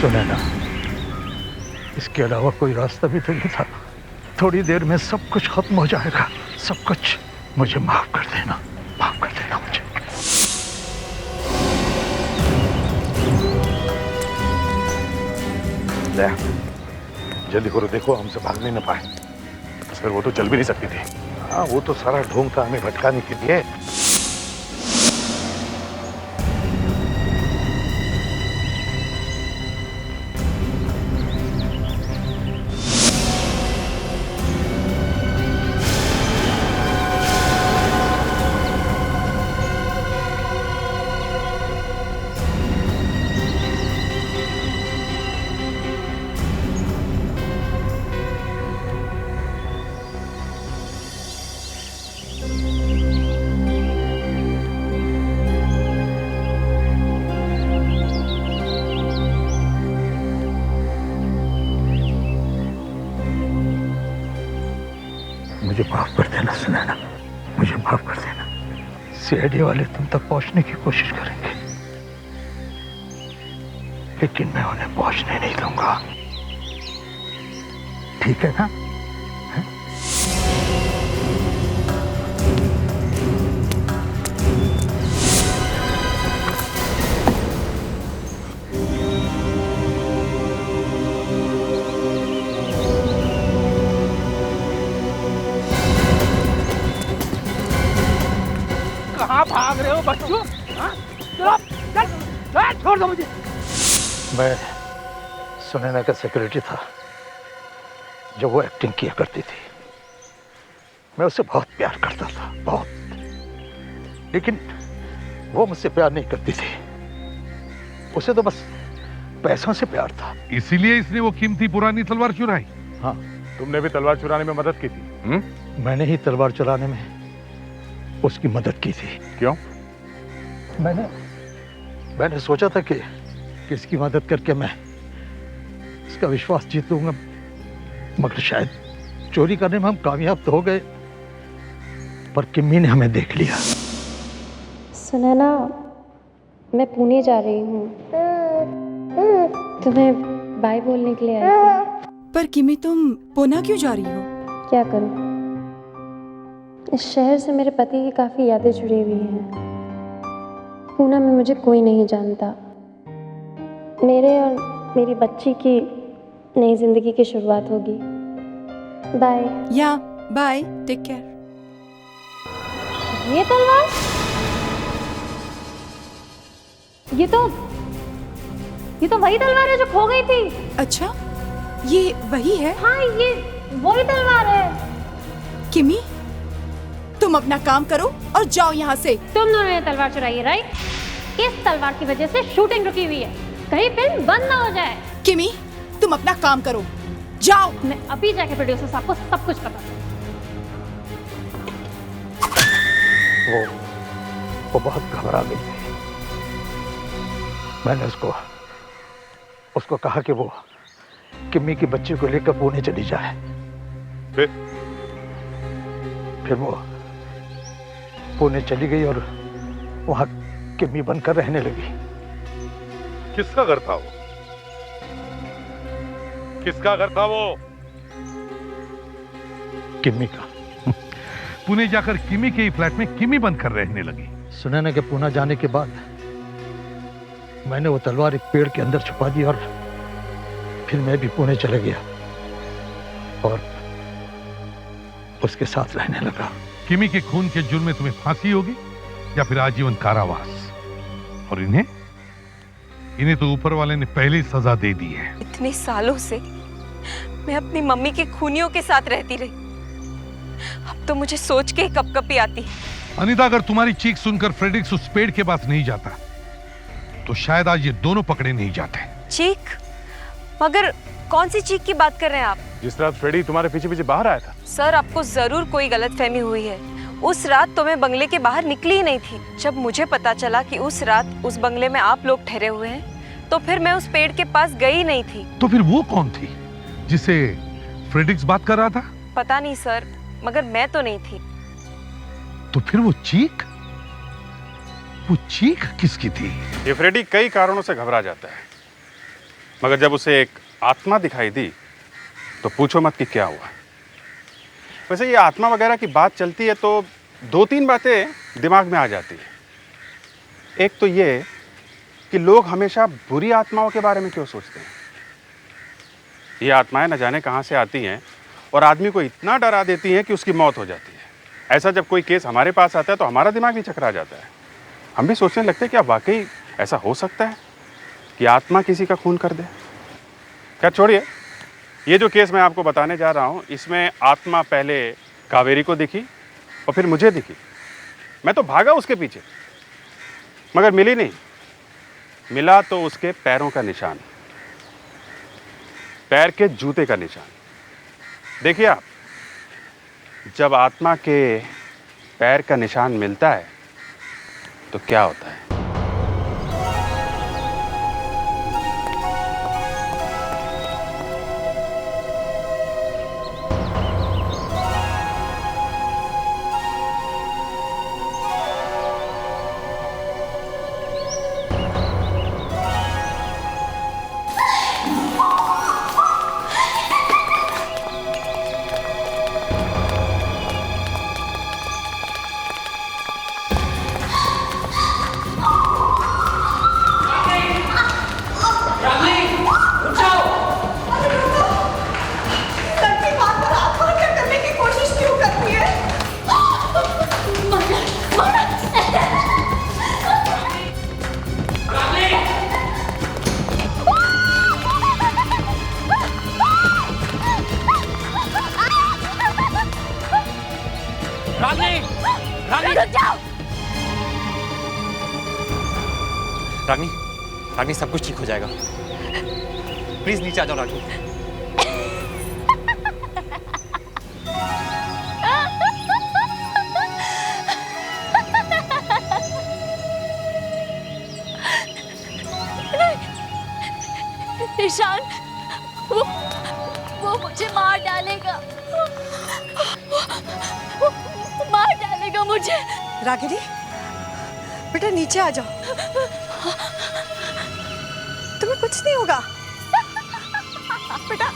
सुनैना, इसके अलावा कोई रास्ता भी तो नहीं था। थोड़ी देर में सब कुछ खत्म हो जाएगा, सब कुछ। मुझे माफ कर देना, माफ कर देना मुझे। ले, जल्दी करो, देखो हमसे भाग नहीं न पाए। फिर वो तो चल भी नहीं सकती थी। हाँ, वो तो सारा ढोंग था हमें भटकाने के लिए। मुझे माफ कर देना सुनैना, मुझे माफ कर देना। सीआईडी वाले तुम तक पहुंचने की कोशिश करेंगे, लेकिन मैं उन्हें पहुंचने नहीं दूंगा, ठीक है ना? कहाँ भाग रहे हो बच्चों? हाँ? चलो, चल, चल, छोड़ दो मुझे। मैं सुनैना का सेक्रेटरी था जब वो एक्टिंग किया करती थी। मैं उससे बहुत प्यार करता था, बहुत। लेकिन वो मुझसे प्यार नहीं करती थी, उसे तो बस पैसों से प्यार था। इसीलिए इसने वो कीमती पुरानी तलवार चुराई। हाँ, तुमने भी तलवार चुराने में मदद की थी? मैंने ही तलवार चुराने में उसकी मदद की थी। क्यों? मैंने सोचा था कि इसकी मदद करके मैं इसका विश्वास जीत लूंगा, मगर शायद चोरी करने में हम कामयाब तो हो गए, पर किम्मी ने हमें देख लिया। सुनैना, मैं पुणे जा रही हूँ, तुम्हें बाय बोलने के लिए आई थी। पर किमी, तुम पुणे क्यों जा रही हो? क्या करूँ, इस शहर से मेरे पति की काफ़ी यादें जुड़ी हुई हैं। पुणे में मुझे कोई नहीं जानता। मेरे और मेरी बच्ची की नई जिंदगी की शुरुआत होगी। बाय। या बाय, टेक केयर। ये तलवार, ये तो वही तलवार है जो खो गई थी। अच्छा, ये वही है? हाँ, ये वही तलवार है। किमी, तुम अपना काम करो और जाओ यहाँ से। तुम दोनों ने तलवार चुराई है, राइट? इस तलवार की वजह से शूटिंग रुकी हुई है, कहीं फिल्म बंद ना हो जाए। किमी, तुम अपना काम करो, जाओ। मैं अभी जाके प्रोड्यूसर साहब को सब कुछ बता दूँ। वो बहुत घबरा गई थी। मैंने उसको कहा कि वो किम्मी की बच्ची को लेकर पुणे चली जाए। फिर वो पुणे चली गई और वहां किमी बनकर रहने लगी। किसका घर था वो? किसका घर था वो? किमी का। पुणे जाकर किमी के ही फ्लैट में किमी बनकर रहने लगी। सुनैना के पुणे जाने के बाद मैंने वो तलवार एक पेड़ के अंदर छुपा दी और फिर मैं भी पुणे चला गया और उसके साथ रहने लगा। किमी के खून के जुर्म में तुम्हें फांसी होगी या फिर आजीवन कारावास? और इन्हें तो ऊपर वाले ने पहले ही सजा दे दी है। इतने सालों से मैं अपनी मम्मी के खूनियों के साथ रहती रही, अब तो मुझे सोच के कपकपी आती है। अनीता, अगर तुम्हारी चीख सुनकर फ्रेडरिक्स उस पेड़ के पास नहीं जाता तो शायद आज ये दोनों पकड़े नहीं जाते। चीख? मगर कौन सी चीख की बात कर रहे हैं आप? जिस रात फ्रेडी तुम्हारे पीछे पीछे बाहर आया था। सर, आपको जरूर कोई गलतफहमी हुई है। उस रात तो मैं बंगले के बाहर निकली ही नहीं थी। जब मुझे पता चला कि उस रात उस बंगले में आप लोग ठहरे हुए हैं तो फिर मैं उस पेड़ के पास गई नहीं थी। तो फिर वो कौन थी जिसे फ्रेडरिक्स बात कर रहा था? पता नहीं सर, मगर मैं तो नहीं थी। तो फिर वो चीख किसकी थी? ये फ्रेडी कई कारणों से घबरा जाता है, मगर जब उसे एक आत्मा दिखाई दी तो पूछो मत कि क्या हुआ। वैसे ये आत्मा वगैरह की बात चलती है तो 2-3 बातें दिमाग में आ जाती है। एक तो ये कि लोग हमेशा बुरी आत्माओं के बारे में क्यों सोचते हैं। ये आत्माएं न जाने कहाँ से आती हैं और आदमी को इतना डरा देती हैं कि उसकी मौत हो जाती है। ऐसा जब कोई केस हमारे पास आता है तो हमारा दिमाग भी चकरा जाता है। हम भी सोचने लगते हैं क्या वाकई ऐसा हो सकता है कि आत्मा किसी का खून कर दे। क्या छोड़िए, ये जो केस मैं आपको बताने जा रहा हूँ इसमें आत्मा पहले कावेरी को दिखी और फिर मुझे दिखी। मैं तो भागा उसके पीछे मगर मिली नहीं। मिला तो उसके पैरों का निशान, पैर के जूते का निशान। देखिए आप, जब आत्मा के पैर का निशान मिलता है तो क्या होता है। रागिनी, सब कुछ ठीक हो जाएगा। प्लीज नीचे आ जाओ रागिनी। ईशान, वो मुझे मार डालेगा। वो मार डालेगा मुझे। रागिनी, बेटा नीचे आ जाओ, तुम्हें कुछ नहीं होगा। बेटा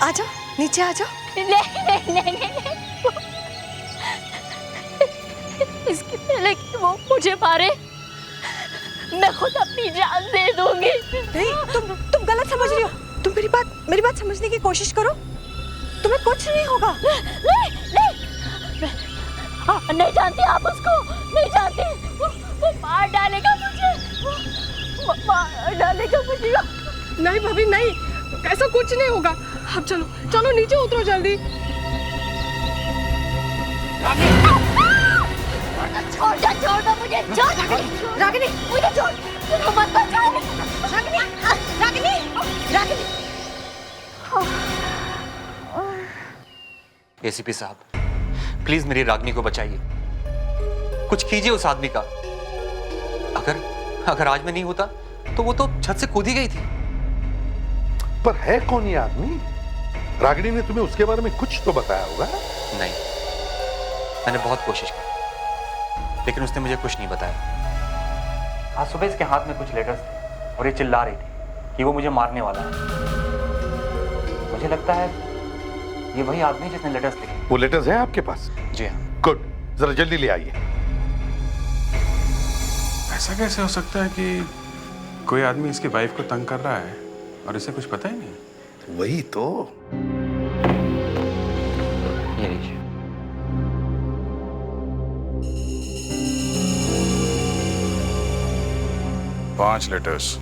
आ जाओ, नीचे आ जाओ। नहीं। इसके पहले कि वो मुझे मारे मैं खुद अपनी जान दे दूंगी। नहीं, तुम गलत समझ रही हो। तुम मेरी बात समझने की कोशिश करो। तुम्हें कुछ नहीं होगा। नहीं जानती आप उसको, नहीं जानती। वो मार डालेगा मुझे, मार डालेगा मुझे। नहीं भाभी नहीं, ऐसा कुछ नहीं होगा। अब चलो नीचे उतरो जल्दी। छोड़ दो मुझे। रागिनी, मुझे छोड़, मत बचाओ। रागिनी। एसीपी साहब, प्लीज मेरी रागिनी को बचाइए। कुछ कीजिए उस आदमी का। अगर आज में नहीं होता तो वो तो छत से कूद ही गई थी। पर है कौन ये आदमी? रागिनी ने तुम्हें उसके बारे में कुछ तो बताया होगा? नहीं, मैंने बहुत कोशिश की, लेकिन उसने मुझे कुछ नहीं बताया। आज सुबह इसके हाथ में कुछ लेटर्स थे और ये चिल्ला रही थी कि वो मुझे मारने वाला है। मुझे लगता है ये वही आदमी जिसने लेटर्स लिखे। वो लेटर्स हैं आपके पास? जी हाँ। गुड, जरा जल्दी ले आइए। ऐसा कैसे हो सकता है कि कोई आदमी इसकी वाइफ को तंग कर रहा है और इसे कुछ पता ही नहीं? वही तो। ये लीजिए। पांच लेटर्स।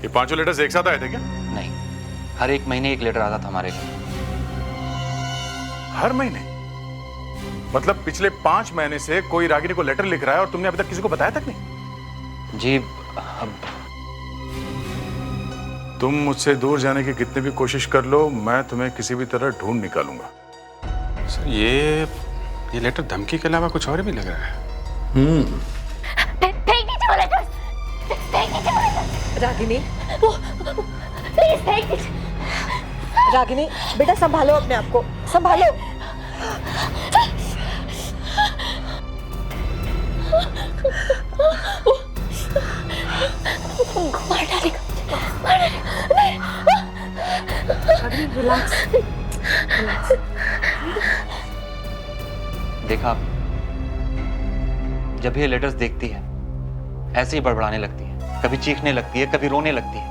ये पांचों लेटर्स एक साथ आए थे क्या? नहीं, हर एक महीने एक लेटर आता था हमारे घर। हर महीने? मतलब पिछले 5 महीने से कोई रागिनी को लेटर लिख रहा है और तुमने अभी तक किसी को बताया तक नहीं? जी, अब तुम मुझसे दूर जाने की कितनी भी कोशिश कर लो, मैं तुम्हें किसी भी तरह ढूंढ निकालूंगा। सर ये लेटर धमकी के अलावा कुछ और भी लग रहा है। फेंक दीजिए वो लेटर्स, फेंक दीजिए वो लेटर्स। रागिनी, प्लीज फेंक दीजिए। रागिनी बेटा संभालो अपने आप को, संभालो। मार डालेगा, मार डालेगा। रिलैक्स। देखा आपने, जब ये लेटर्स देखती है ऐसे ही बड़बड़ाने लगती है, कभी चीखने लगती है, कभी रोने लगती है।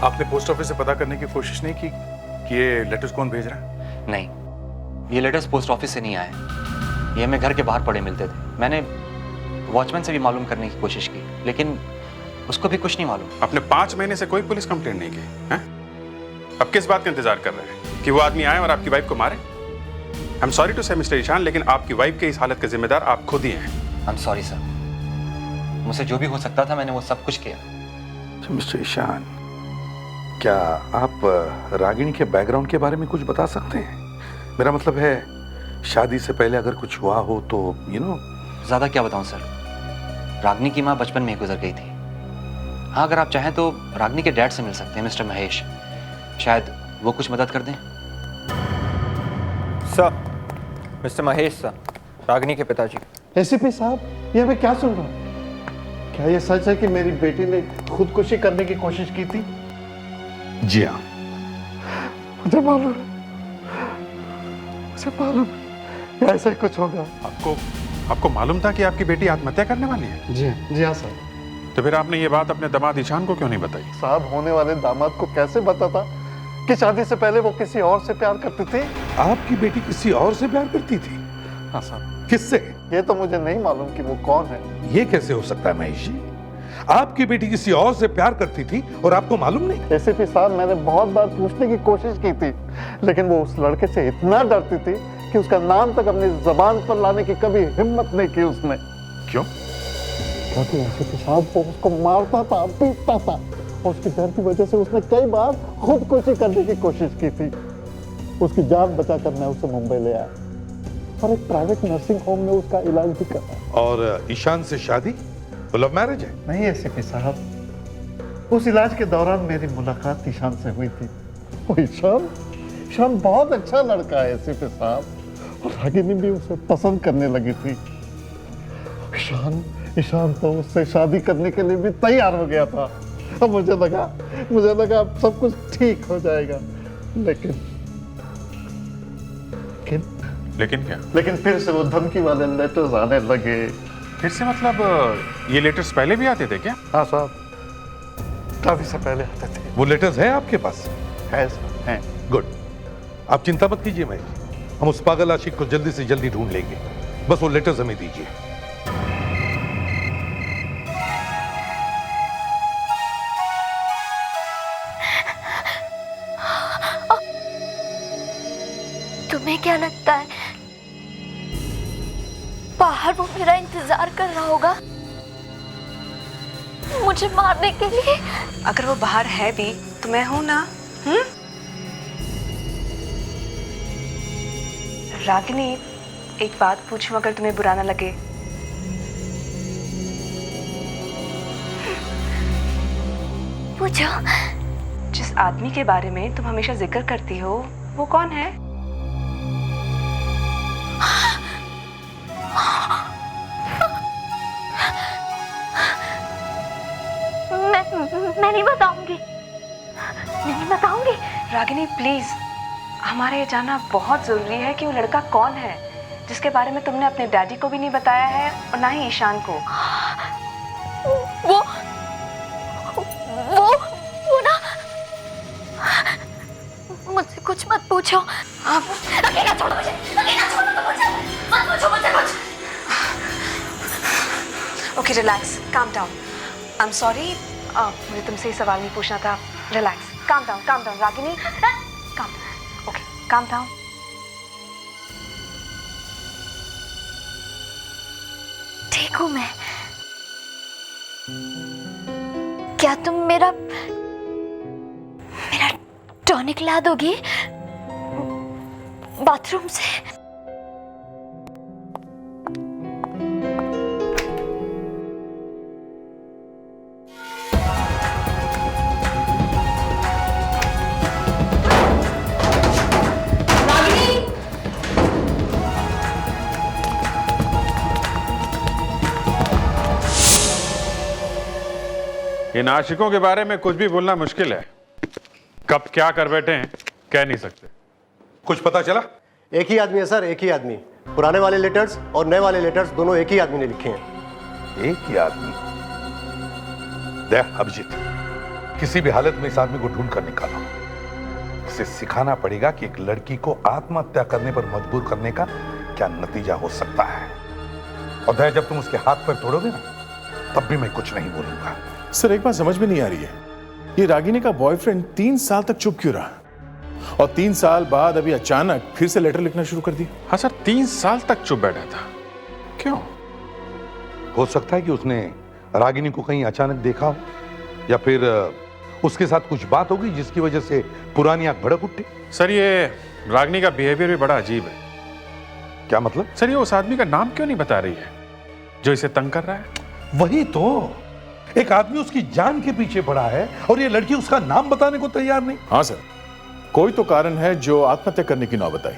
आपने पोस्ट ऑफिस से पता करने की कोशिश नहीं की कि ये लेटर्स कौन भेज रहा है? नहीं, ये लेटर्स पोस्ट ऑफिस से नहीं आए, ये हमें घर के बाहर पड़े मिलते थे। मैंने वॉचमैन से भी मालूम करने की कोशिश की, लेकिन उसको भी कुछ नहीं मालूम। आपने 5 महीने से कोई पुलिस कंप्लेंट नहीं की हैं? अब किस बात का इंतजार कर रहे हैं कि वो आदमी आए और आपकी वाइफ को मारे? आई एम सॉरी टू से मिस्टर ईशान, लेकिन आपकी वाइफ के इस हालत के जिम्मेदार आप खुद ही हैं। आई एम सॉरी सर, मुझसे जो भी हो सकता था मैंने वो सब कुछ किया। मिस्टर ईशान, क्या आप रागिनी के बैकग्राउंड के बारे में कुछ बता सकते हैं? मेरा मतलब है शादी से पहले अगर कुछ हुआ हो तो ज्यादा क्या बताऊं सर, रागिनी की माँ बचपन में ही गुजर गई थी। हाँ, अगर आप चाहें तो रागिनी के डैड से मिल सकते हैं, मिस्टर महेश, शायद वो कुछ मदद कर दें। Sir, mister Mahesh sir, Ragini के पिताजी। एसीपी साहब, ये मैं क्या सुन रहा हूँ? क्या ये सच है कि मेरी बेटी ने खुदकुशी करने की कोशिश की थी? जी हाँ, मुझे मालूम है, ऐसा ही कुछ होगा। आपको मालूम था कि आपकी बेटी आत्महत्या करने वाली है? जी हाँ सर। तो फिर आपने ये बात अपने दामाद ईशान को क्यों नहीं बताई? साहब, होने वाले दामाद को कैसे पता था कि शादी से पहले वो किसी और से प्यार करती थी? आपकी बेटी किसी और से प्यार करती थी? हाँ साहब। किससे? ये तो मुझे नहीं मालूम कि वो कौन है। ये कैसे हो सकता है महेश जी? आपकी बेटी किसी और से प्यार करती थी और आपको मालूम नहीं? एसीपी साहब, मैंने बहुत बार पूछने की कोशिश की थी, लेकिन वो उस लड़के से इतना डरती थी कि उसका नाम तक अपनी जुबान पर लाने की कभी हिम्मत नहीं की उसने। क्यों? क्योंकि एसीपी साहब वो उसको मारता था, पीटता था, और उसके डर की वजह से उसने कई बार खुदकुशी करने की कोशिश की थी। उसकी जान बचाकर मैं उसे मुंबई ले आया और एक प्राइवेट नर्सिंग होम में उसका इलाज भी करा। और ईशान से शादी? वो लव मैरिज है? नहीं एसीपी साहब, उस इलाज के दौरान मेरी मुलाकात ईशान से हुई थी। वो ईशान बहुत अच्छा लड़का है एसीपी साहब, और रागिनी भी उसे पसंद करने लगी थी। ईशान तो उससे शादी करने के लिए भी तैयार हो गया था। अब मुझे लगा अब सब कुछ ठीक हो जाएगा, लेकिन क्या? लेकिन फिर से वो धमकी वाले लेटर्स आने लगे। फिर से मतलब ये लेटर्स पहले भी आते थे क्या? हाँ साहब, काफी से पहले आते थे। वो लेटर्स हैं आपके पास? है सर, हैं। गुड, आप चिंता मत कीजिए महेश, हम उस पागल आशिक को जल्दी से जल्दी ढूंढ लेंगे। बस वो लेटर्स हमें दीजिए। तुम्हें क्या लगता है बाहर वो मेरा इंतजार कर रहा होगा मुझे मारने के लिए? अगर वो बाहर है भी तो मैं हूं ना। रागिनी, एक बात पूछूं अगर तुम्हें बुरा ना लगे? पूछो। जिस आदमी के बारे में तुम हमेशा जिक्र करती हो वो कौन है? नहीं बताऊंगी। रागिनी प्लीज, हमारे ये जानना बहुत जरूरी है कि वो लड़का कौन है जिसके बारे में तुमने अपने डैडी को भी नहीं बताया है और ना ही ईशान को। वो ना, मुझसे कुछ मत पूछो। आप अकेला छोड़ो मुझे, अकेला छोड़ो तो मुझे, मत पूछो मुझसे कुछ। Okay relax, calm down. I am sorry, मुझे तुमसे ये सवाल नहीं पूछना था। Relax, calm down Ragini, calm down. Okay, calm down. ठीक हूँ मैं। क्या तुम मेरा टॉनिक ला दोगी बाथरूम से? इन आशिकों के बारे में कुछ भी बोलना मुश्किल है। कब क्या कर बैठे हैं कह नहीं सकते। कुछ पता चला? एक ही आदमी है सर, एक ही आदमी। पुराने वाले लेटर्स और नए वाले लेटर्स दोनों एक ही आदमी ने लिखे हैं। एक ही आदमी? देख अभिजीत, किसी भी हालत में इस आदमी को ढूंढ कर निकालो। इसे सिखाना पड़ेगा कि एक लड़की को आत्महत्या करने पर मजबूर करने का क्या नतीजा हो सकता है। और दया, जब तुम उसके हाथ पर तोड़ोगे ना, तब भी मैं कुछ नहीं बोलूंगा। सर एक बात समझ में नहीं आ रही है, ये रागिनी का बॉयफ्रेंड 3 साल तक चुप क्यों रहा और 3 साल बाद अभी अचानक फिर से लेटर लिखना शुरू कर दिया? हाँ सर, 3 साल तक चुप बैठा था, क्यों? हो सकता है कि उसने रागिनी को कहीं अचानक देखा हो, या फिर उसके साथ कुछ बात होगी जिसकी वजह से पुरानी आग भड़क उठी। सर ये रागिनी का बिहेवियर भी बड़ा अजीब है। क्या मतलब? सर ये उस आदमी का नाम क्यों नहीं बता रही है जो इसे तंग कर रहा है? वही तो, एक आदमी उसकी जान के पीछे पड़ा है और ये लड़की उसका नाम बताने को तैयार नहीं। हाँ सर, कोई तो कारण है जो आत्महत्या करने की नौबत आई।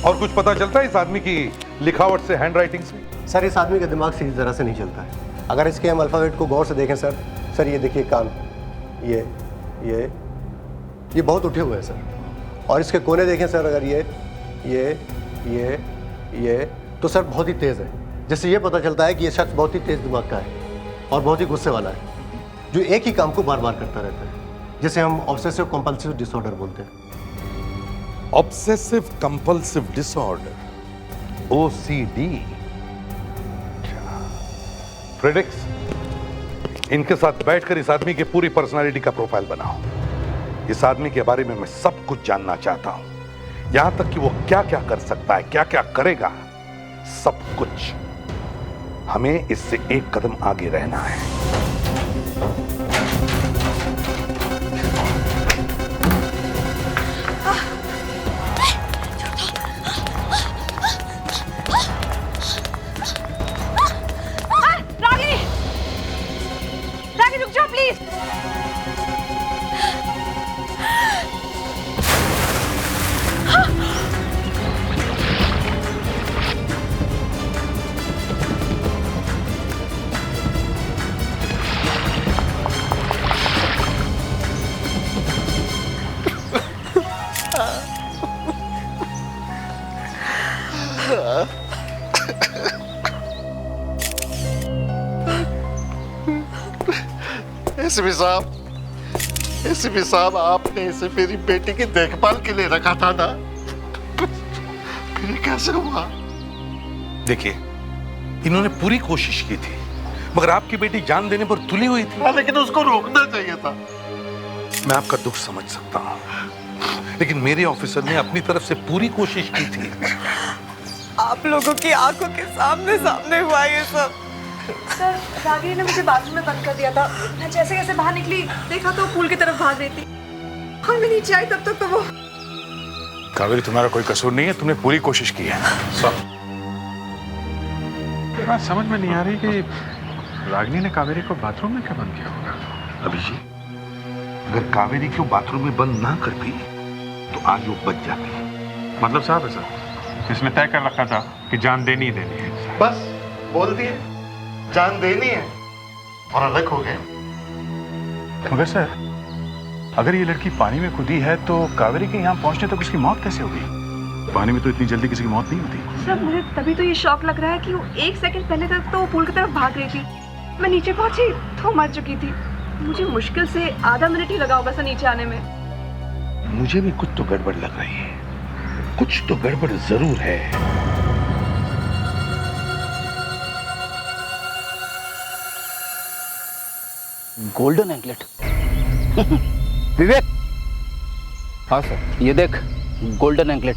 और कुछ पता चलता है इस आदमी की लिखावट से, हैंड राइटिंग से? सर इस आदमी का दिमाग सीधी तरह से नहीं चलता है। अगर इसके हम अल्फाबेट को गौर से देखें सर, ये देखिए कान, ये बहुत उठे हुए हैं सर। और इसके कोने देखें सर, अगर ये तो सर बहुत ही तेज है। जिससे ये पता चलता है कि ये शख्स बहुत ही तेज दिमाग का है और बहुत ही गुस्से वाला है, जो एक ही काम को बार बार करता रहता है, जिसे हम ऑब्सेसिव कंपल्सिव डिसऑर्डर बोलते हैं। Obsessive compulsive disorder, OCD। Fredericks, इनके साथ बैठकर इस आदमी की पूरी पर्सनालिटी का प्रोफाइल बनाओ। इस आदमी के बारे में मैं सब कुछ जानना चाहता हूं, यहां तक कि वो क्या क्या कर सकता है, क्या क्या करेगा, सब कुछ। हमें इससे एक कदम आगे रहना है। रागिनी रुक जाओ प्लीज। एसीपी साहब, आपने इसे मेरी बेटी की देखभाल के लिए रखा था ना, फिर कैसे हुआ? देखिए, इन्होंने पूरी कोशिश की थी, मगर आपकी बेटी जान देने पर तुली हुई थी। लेकिन उसको रोकना चाहिए था। मैं आपका दुख समझ सकता हूं, लेकिन मेरे ऑफिसर ने अपनी तरफ से पूरी कोशिश की थी। आप लोगों की आंखों के सामने हुआ ये सब। सर, रागिनी ने मुझे बाथरूम में बंद कर दिया था। मैं जैसे कैसे बाहर निकली, देखा तो पूल की तरफ भाग रही थी। और मैं नीचे आई तब तक तो वो। कावेरी, तुम्हारा कोई कसूर नहीं है, तुमने पूरी कोशिश की है। ये बात समझ में नहीं आ रही कि रागिनी ने कावेरी को बाथरूम में क्या बंद किया होगा। अभिजीत, अगर कावेरी को बाथरूम में बंद ना करती तो आज वो बच जाती। मतलब साहब है सर, इसने तय कर रखा था कि जान देनी ही देनी है। बस बोल दिए, जान देनी है और अलग हो गए। मगर सर, अगर ये लड़की पानी में कूदी है तो कावेरी के यहाँ पहुंचने तक उसकी मौत कैसे होगी? पानी में तो इतनी जल्दी किसी की मौत नहीं होती। सर मुझे तभी तो ये शौक लग रहा है कि वो 1 सेकंड पहले तक तो वो पुल की तरफ भाग रही थी। मैं नीचे पहुंची तो मर चुकी थी। मुझे मुश्किल से आधा मिनट ही लगा होगा सर नीचे आने में। मुझे भी कुछ तो गड़बड़ लग रही है, कुछ तो गड़बड़ जरूर है। Golden anklet. विवेक। हाँ सर। ये देख, गोल्डन एंकलेट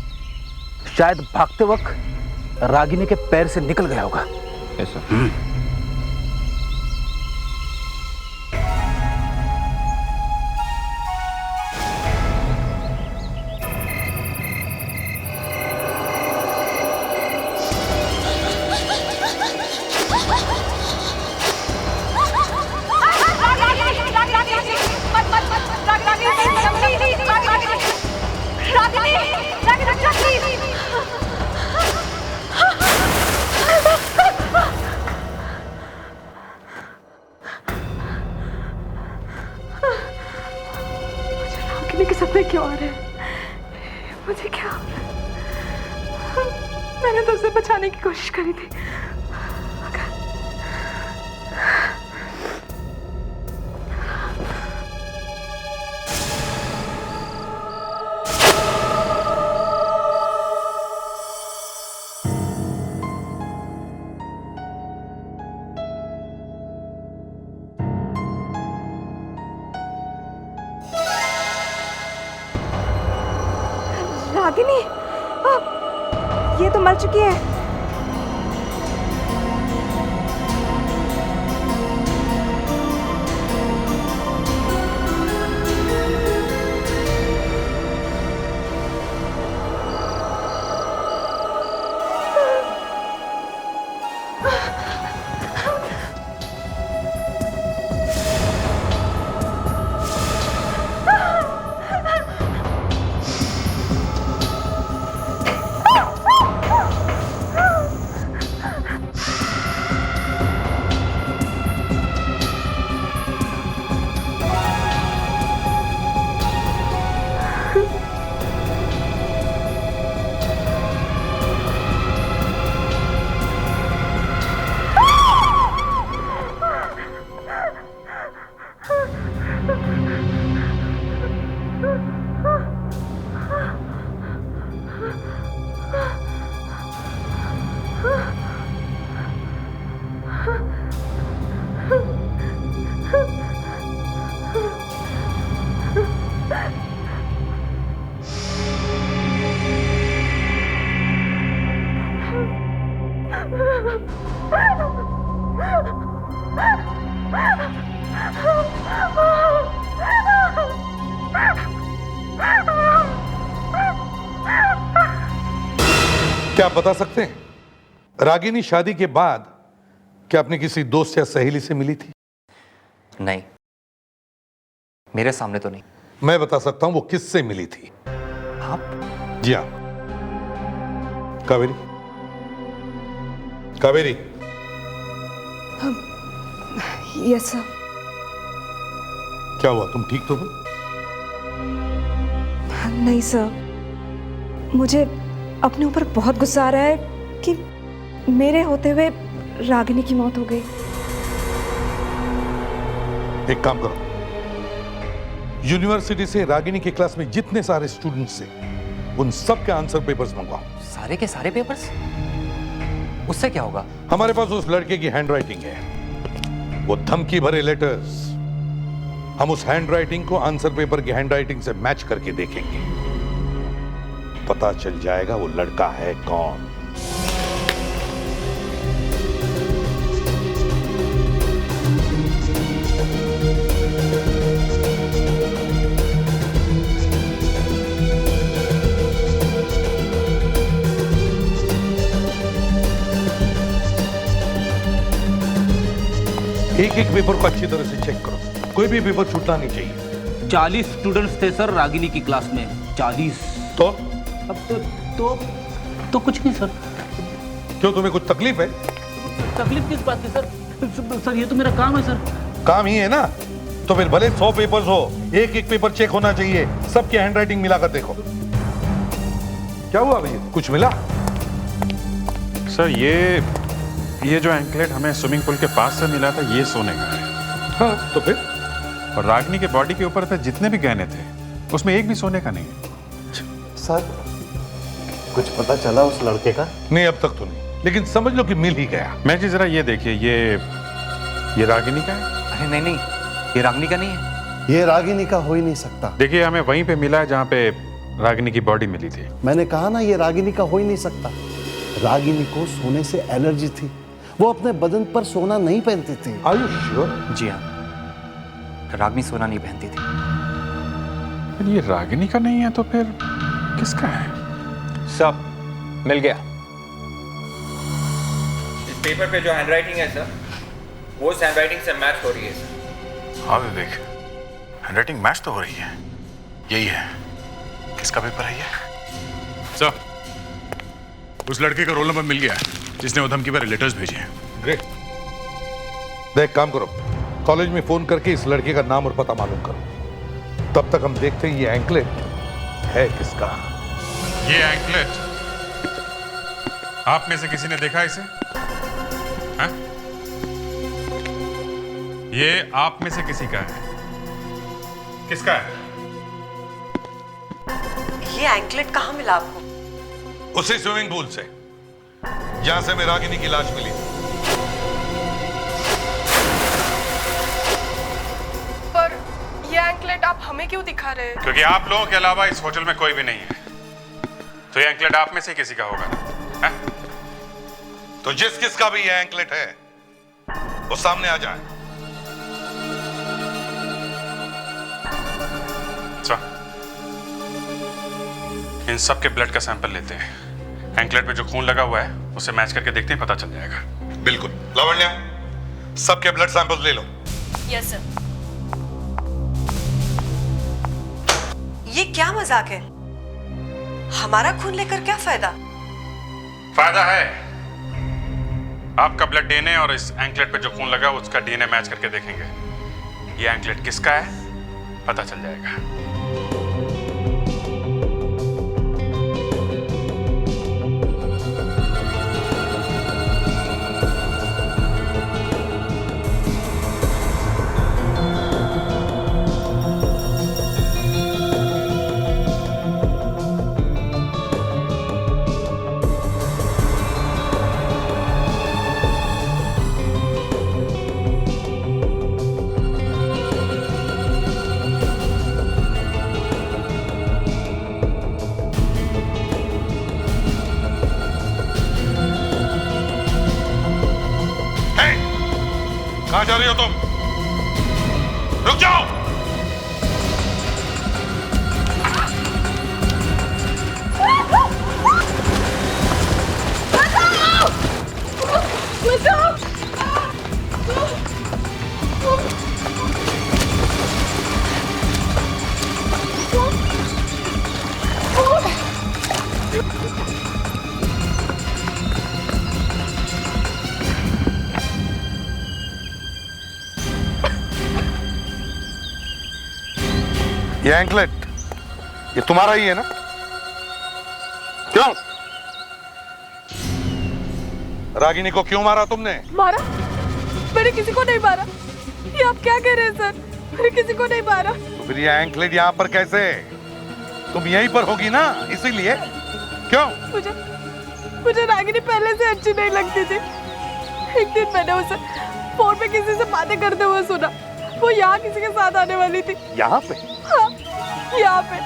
शायद भागते वक्त रागिनी के पैर से निकल गया होगा। Yes sir. रागिनी के सपने क्यों आ रहे हैं? मुझे क्या हो रहा है? मैंने तो उसे बचाने की कोशिश करी थी। रागिनी, ये तो मर चुकी है। क्या आप बता सकते हैं, रागिनी शादी के बाद क्या अपने किसी दोस्त या सहेली से मिली थी? नहीं, मेरे सामने तो नहीं। मैं बता सकता हूं वो किससे मिली थी। आप? जी हाँ, कावेरी। कावेरी। Yes sir. क्या हुआ, तुम ठीक तो हो? नहीं सर, मुझे अपने ऊपर बहुत गुस्सा आ रहा है कि मेरे होते हुए रागिनी की मौत हो गई। एक काम करो, यूनिवर्सिटी से रागिनी के क्लास में जितने सारे स्टूडेंट्स थे उन सब के आंसर पेपर्स मंगवाओ। सारे के सारे पेपर्स? उससे क्या होगा? हमारे पास उस लड़के की हैंडराइटिंग है, वो धमकी भरे लेटर्स। हम उस हैंडराइटिंग को आंसर पेपर की हैंडराइटिंग से मैच करके देखेंगे, पता चल जाएगा वो लड़का है कौन। एक एक पेपर को अच्छी तरह से चेक करो, कोई भी पेपर छूटना नहीं चाहिए। 40 स्टूडेंट्स थे सर रागिनी की क्लास में। 40। तो अब तो कुछ नहीं सर। क्यों, तुम्हें कुछ तकलीफ है? तकलीफ किस बात की सर? सर ये तो मेरा काम है सर। काम ही है ना, तो फिर भले 100 पेपर्स हो, एक एक पेपर चेक होना चाहिए, सबकी हैंडराइटिंग मिलाकर देखो। क्या हुआ भैया, कुछ मिला? सर ये जो एंकलेट हमें स्विमिंग पूल के पास से मिला था, ये सोने का है। हाँ, तो फिर? और रागिनी के बॉडी के ऊपर पे जितने भी गहने थे, उसमें एक भी सोने का नहीं है। सर, कुछ पता चला उस लड़के का? नहीं, अब तक तो नहीं, लेकिन समझ लो कि मिल ही गया। मैं जी जरा ये देखिए, ये रागिनी का है? अरे नहीं, ये रागिनी का नहीं है। ये रागिनी का हो ही नहीं सकता। देखिए, हमें वहीं पे मिला है जहाँ पे रागिनी की बॉडी मिली थी। मैंने कहा ना, ये रागिनी का हो ही नहीं सकता। रागिनी को सोने से एलर्जी थी, वो अपने बदन पर सोना नहीं पहनती थी। Are you sure? जी हाँ, रागिनी सोना नहीं पहनती थी। ये रागिनी का नहीं है तो फिर किसका है? सब मिल गया। इस पेपर पे जो हैंडराइटिंग है सर, वो उस हैंडराइटिंग से मैच हो रही है सर। हाँ विवेक, हैंडराइटिंग मैच तो हो रही है। यही है। किसका पेपर है ये? सर, उस लड़के का रोल नंबर मिल गया है जिसने वो धमकी पर लेटर्स भेजे हैं। ग्रेट। देख, काम करो, कॉलेज में फोन करके इस लड़के का नाम और पता मालूम करो। तब तक हम देखते हैं ये एंकलेट है किसका। ये एंकलेट आप में से किसी ने देखा इसे? हाँ? ये आप में से किसी का है? किसका है? ये एंकलेट कहाँ मिला आपको? उसी स्विमिंग पूल से जहां से मैं रागिनी की लाश मिली। पर ये एंकलेट आप हमें क्यों दिखा रहे हैं? क्योंकि आप लोगों के अलावा इस होटल में कोई भी नहीं है, तो ये एंकलेट आप में से किसी का होगा ना? है? तो जिस किसका भी ये एंकलेट है, वो सामने आ जाए। इन सब के ब्लड का सैंपल लेते हैं। एंकलेट पे जो खून लगा हुआ है उसे मैच करके देखते हैं, पता चल जाएगा। बिल्कुल। लावण्या, सबके ब्लड सैंपल्स ले लो। Yes sir. ये क्या मजाक है? हमारा खून लेकर क्या फायदा? फायदा है। आपका ब्लड डीएनए और इस एंकलेट पे जो खून लगा उसका डीएनए मैच करके देखेंगे। ये एंकलेट किसका है पता चल जाएगा। कहां जा रही हो तुम? रुक जाओ। ये एंकलेट ये तुम्हारा ही है ना? क्यों? रागिनी को क्यों मारा तुमने? मारा? मैंने किसी को नहीं मारा। ये आप क्या कह रहे हैं सर? मैंने किसी को नहीं मारा। तो फिर ये एंकलेट यहाँ पर कैसे? तुम यहीं पर होगी ना, इसीलिए। क्यों? मुझे रागिनी पहले से अच्छी नहीं लगती थी। एक दिन मैंने उसे फोन पे किसी से बातें करते हुए सुना। वो यहाँ किसी के साथ आने वाली थी। यहाँ पे? हाँ, यहाँ पे।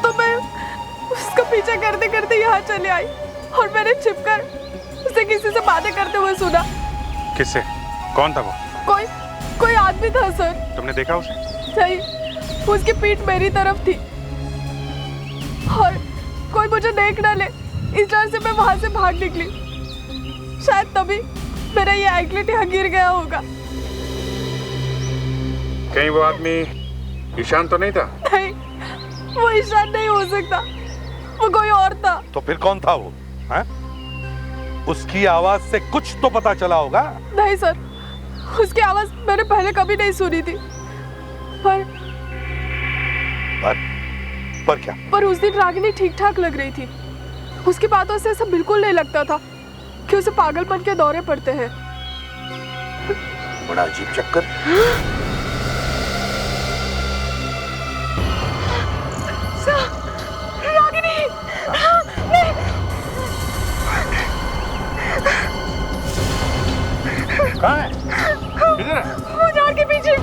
तो मैं उसका पीछा करते करते यहाँ चले आई और मैंने छिपकर उसे किसी से बातें करते हुए सुना। किससे? कौन था वो? कोई आदमी था सर। तुमने देखा उसे? नहीं, उसकी पीठ मेरी तरफ थी और कोई मुझे देख न ले, इस डर से मैं वहां से भाग निकली। शायद तभी मेरा ये एंकलेट यहाँ गिर गया होगा। कहीं वो आदमी ईशान तो नहीं था? नहीं, वो ईशान नहीं हो सकता। वो कोई और था। तो फिर कौन था वो? है? उसकी आवाज से कुछ तो पता चला होगा। नहीं सर, उसकी आवाज मैंने पहले कभी नहीं सुनी थी, पर क्या? पर उस दिन रागिनी ठीक ठाक लग रही थी। उसकी बातों से ऐसा बिल्कुल नहीं लगता था कि उसे पागलपन के दौरे पड़ते हैं। बड़ा अजीब चक्कर। रागिनी, नहीं। कहाँ है? किधर है? वो झाड़ के पीछे।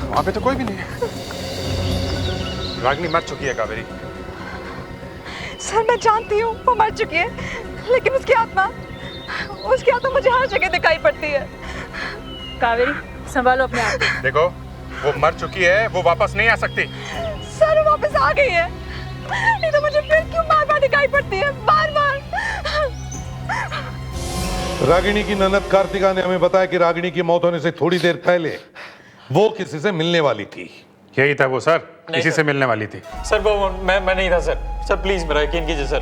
वहां पे तो कोई भी नहीं है। रागिनी मर चुकी है कावेरी। सर मैं जानती हूँ वो मर चुकी है, लेकिन उसकी आत्मा मुझे हर जगह दिखाई पड़ती है। कावेरी संभालो अपने आप को। देखो वो मर चुकी है, वो वापस नहीं आ सकती। सर वो वापस आ गई है, नहीं तो मुझे फिर क्यों बार बार दिखाई पड़ती है, बार बार। रागिनी की ननद कार्तिका ने हमें बताया कि रागिनी की मौत होने से थोड़ी देर पहले वो किसी से मिलने वाली थी। यही था वो सर, किसी से मिलने वाली थी। सर वो मैं नहीं था सर। सर प्लीज मेरा यकीन कीजिए सर।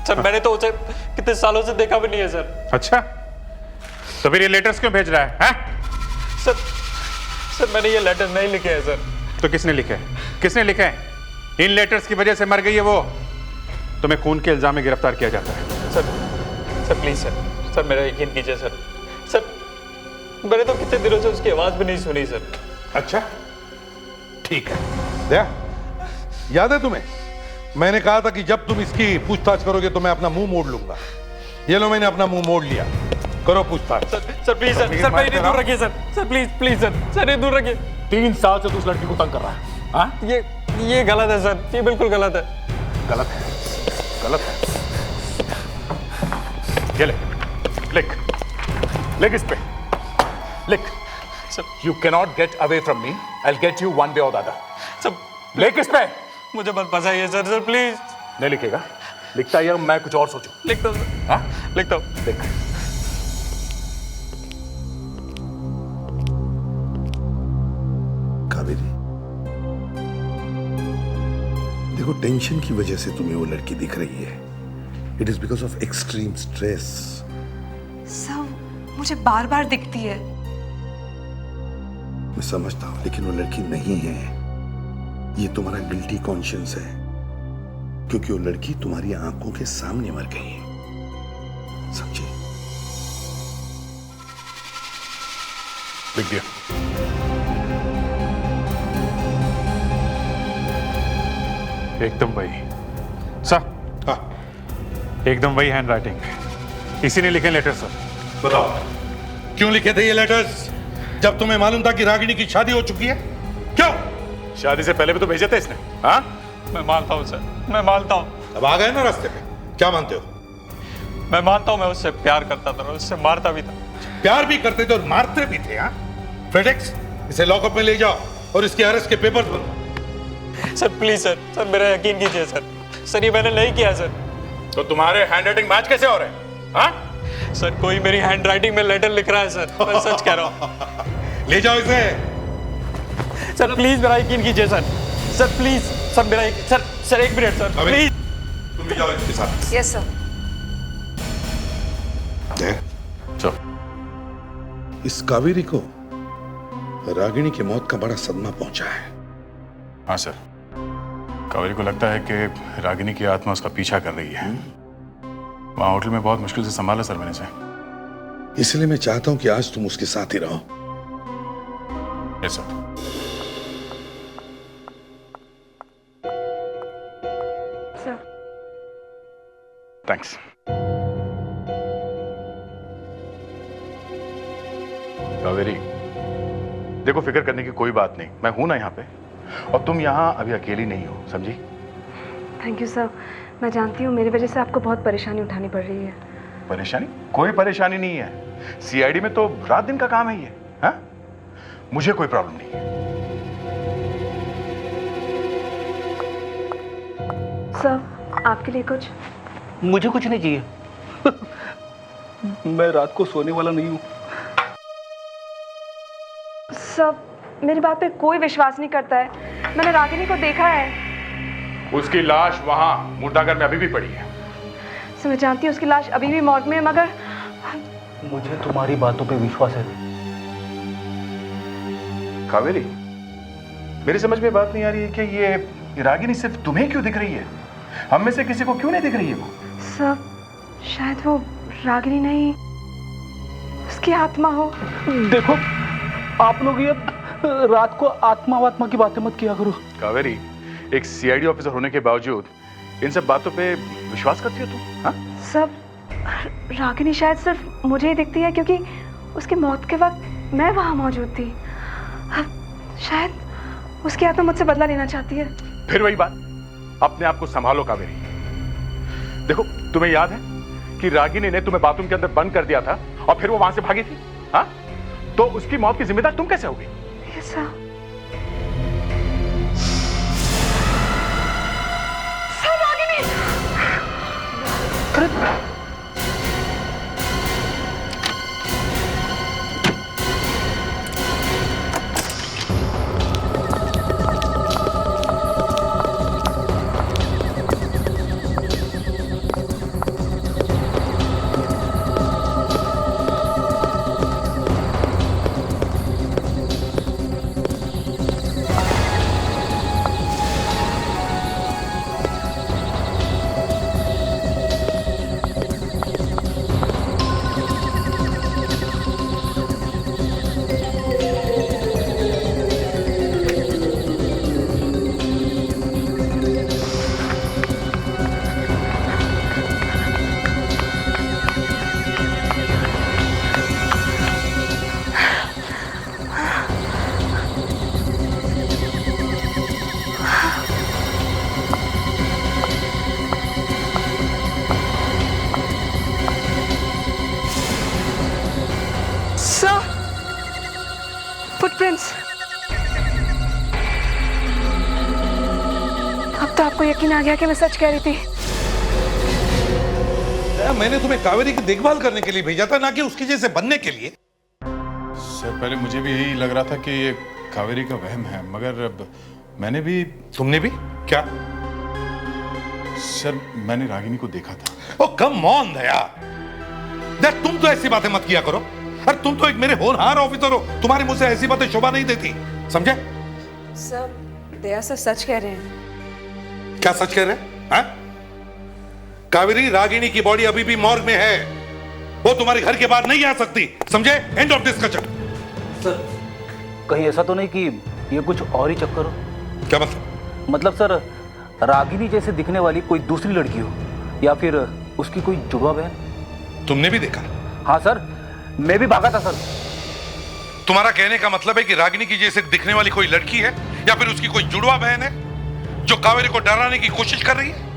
सर मैंने तो उसे कितने सालों से देखा भी नहीं है सर। अच्छा तो फिर ये लेटर्स क्यों भेज रहा है, हैं? सर मैंने ये लेटर नहीं लिखे हैं सर। तो किसने लिखे? किसने लिखे हैं? इन लेटर्स की वजह से मर गई है वो। तुम्हें खून के इल्जाम में गिरफ्तार किया जाता है। सर प्लीज सर मेरा यकीन कीजिए सर। सर मैंने तो कितने दिनों से उसकी आवाज भी नहीं सुनी सर। अच्छा ठीक है, दया याद है तुम्हें मैंने कहा था कि जब तुम इसकी पूछताछ करोगे तो मैं अपना मुंह मोड़ लूंगा। ये लो मैंने अपना मुंह मोड़ लिया, करो पूछताछ। सर प्लीज सर मेरी दूर रखिए सर प्लीज सर ये दूर रखिए। 3 साल से तू उस लड़की को तंग कर रहा है। हाँ? ये गलत है सर, ये बिल्कुल गलत है। गलत है। ये ले, लिख इस पे, लिख। You cannot get away from me. I'll get you one way or the other. Sir लिख इस पे। मुझे मत फंसाइए सर प्लीज। नहीं लिखेगा? लिखता है मैं कुछ और सोचूं। लिखता हूँ। हाँ? लिखता हूँ। लिख। कावेरी, देखो टेंशन की वजह से तुम्हें वो लड़की दिख रही है। It is because of extreme stress. सब मुझे बार बार दिखती है। मैं समझता हूं, लेकिन वो लड़की नहीं है। ये तुम्हारा गिल्टी कॉन्शियंस है, क्योंकि वो लड़की तुम्हारी आंखों के सामने मर गई है। समझे? लिख दिया। एकदम वही सर। हाँ एकदम वही हैंड राइटिंग। इसी ने लिखे लेटर सर। बताओ क्यों लिखे थे ये लेटर्स जब तुम्हें मालूम था कि रागिनी की शादी हो चुकी है? क्यों? शादी से पहले भी तो भेजे थे इसने। हाँ? मैं मानता हूँ सर, मैं मानता हूँ। अब आ गए ना रास्ते पे, क्या मानते हो? मैं मानता हूँ मैं उससे प्यार करता था, उससे मारता भी था। प्यार भी करते थे और मारते भी थे। हाँ? फेडेक्स, इसे लॉकअप में ले जाओ और इसके अरेस्ट के पेपर्स बनवाओ। सर प्लीज सर मेरा यकीन कीजिए सर ये मैंने नहीं किया सर। तो तुम्हारे हैंडराइटिंग मैच कैसे हो रहे हैं? हाँ? सर कोई मेरी हैंडराइटिंग में लेटर लिख रहा है सर, मैं सच कह रहा हूँ। ले जाओ इसे। सर प्लीज मेरा यकीन कीजिए सर प्लीज सर मेरा सर 1 मिनट सर प्लीज। तुम भी जाओ इसके साथ। Yes sir. चलो। इस कावेरी को रागिनी की मौत का बड़ा सदमा पहुंचा है। हाँ सर, कावेरी को लगता है कि रागिनी की आत्मा उसका पीछा कर रही है। वहां होटल में बहुत मुश्किल से संभाला सर मैंने से। इसलिए मैं चाहता हूं कि आज तुम उसके साथ ही रहो। Yes sir. थैंक्स। कावेरी देखो, फिक्र करने की कोई बात नहीं, मैं हूं ना यहाँ पे, और तुम यहाँ अभी अकेली नहीं हो, समझी? Thank you sir. मैं जानती हूँ मेरी वजह से आपको बहुत परेशानी उठानी पड़ रही है। परेशानी? कोई परेशानी नहीं है। सीआईडी में तो रात दिन का काम है ये। हाँ? मुझे कोई प्रॉब्लम नहीं है। सर आपके लिए कुछ? मुझे कुछ नहीं चाहिए। मैं रात को सोने वाला नहीं हूँ। सब मेरी बात पे कोई विश्वास नहीं करता है। मैंने रागिनी को देखा है। उसकी लाश वहां मुर्दाघर में अभी भी पड़ी है। मैं जानती हूँ उसकी लाश अभी भी मॉर्ग में है, मगर मुझे तुम्हारी बातों पे विश्वास है। कावेरी, मेरी समझ में बात नहीं आ रही है कि ये रागिनी सिर्फ तुम्हें क्यों दिख रही है, हम में से किसी को क्यों नहीं दिख रही है वो? सब शायद वो रागिनी नहीं, उसकी आत्मा हो। देखो, आप लोग ये रात को आत्मा की बातें मत किया करो। कावेरी, एक सीआईडी ऑफिसर होने के बावजूद इन सब बातों पे विश्वास करती हो तुम? हाँ? सब रागिनी शायद सिर्फ मुझे ही दिखती है क्योंकि उसकी मौत के वक्त मैं वहां मौजूद थी। शायद उसकी आत्मा मुझसे बदला लेना चाहती है। फिर वही बात, अपने आप को संभालो कावेरी। देखो, तुम्हें याद है कि रागिनी ने तुम्हें बाथरूम के अंदर बंद कर दिया था और फिर वो वहां से भागी थी? हाँ? तो उसकी मौत की जिम्मेदार तुम कैसे होगी? ऐसा फुटप्रिंट्स। अब तो आपको यकीन आ गया कि मैं सच कह रही थी। मैंने तुम्हें कावेरी की देखभाल करने के लिए भेजा था, ना कि उसके जैसे बनने के लिए। सर, पहले मुझे भी यही लग रहा था कि ये कावेरी का वहम है, मगर अब मैंने भी। तुमने भी क्या? सर, मैंने रागिनी को देखा था। ओ कम ऑन दया, तुम तो ऐसी बातें मत किया करो। अरे तुम तो एक मेरे होनहार ऑफिसर हो, तुम्हारे मुंह से ऐसी बातें शोभा नहीं देती, समझे? सर, दया सर सच कह रहे हैं। क्या सच कह रहे हैं? हाँ? कावेरी, रागिनी की बॉडी अभी भी मॉर्ग में है, वो तुम्हारे घर के बाहर नहीं आ सकती, समझे? End of discussion. सर, कहीं ऐसा तो नहीं कि ये कुछ और ही चक्कर हो? क्या मतलब? मतलब सर, रागिनी जैसे दिखने वाली कोई दूसरी लड़की हो, या फिर उसकी कोई जुड़वा बहन। तुमने भी देखा? हाँ सर, मैं भी भागा था सर। तुम्हारा कहने का मतलब है कि रागिनी की जैसे दिखने वाली कोई लड़की है या फिर उसकी कोई जुड़वा बहन है जो कावेरी को डराने की कोशिश कर रही है?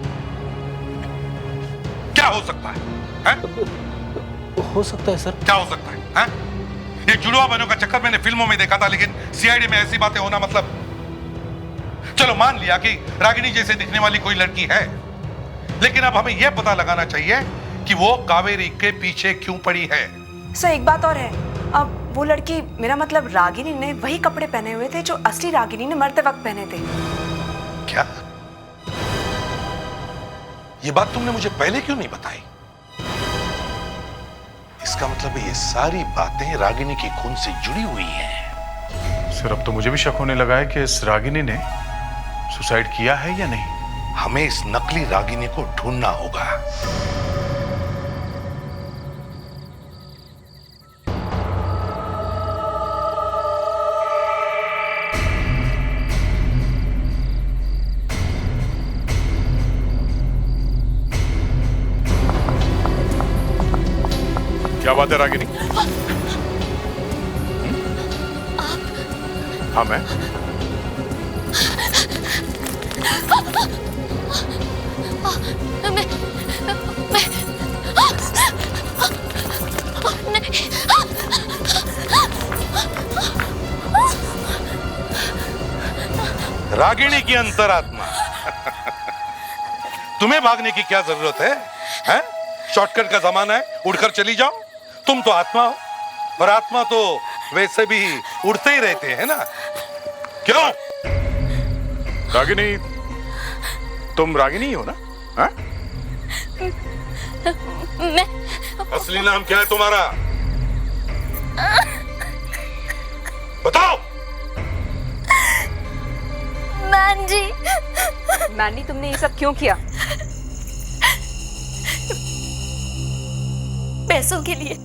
क्या हो सकता है? हो सकता है सर। क्या हो सकता है? ये जुड़वा बहनों का चक्कर मैंने फिल्मों में देखा था, लेकिन सीआईडी में ऐसी बातें होना मतलब। चलो मान लिया कि रागिनी जैसे दिखने वाली कोई लड़की है, लेकिन अब हमें यह पता लगाना चाहिए कि वो कावेरी के पीछे क्यों पड़ी है। सर, एक बात और है, अब वो लड़की, मेरा मतलब रागिनी ने वही कपड़े पहने हुए थे जो असली रागिनी ने मरते वक्त पहने थे। क्या? ये बात तुमने मुझे पहले क्यों नहीं बताई? इसका मतलब ये सारी बातें रागिनी की खून से जुड़ी हुई हैं। सर, अब तो मुझे भी शक होने लगा है कि इस रागिनी ने सुसाइड किया है या नहीं। हमें इस नकली रागिनी को ढूंढना होगा। क्या बात है रागिनी? हाँ, मैं रागिनी की अंतरात्मा। तुम्हें भागने की क्या जरूरत है? हैं? शॉर्टकट का जमाना है, उड़कर चली जाओ। तुम तो आत्मा हो, और आत्मा तो वैसे भी उड़ते ही रहते हैं ना। क्यों? रागिनी, तुम रागिनी हो ना? हाँ? मैं असली नाम क्या है तुम्हारा? बताओ। मांजी। मैंडी, तुमने ये सब क्यों किया? पैसों के लिए।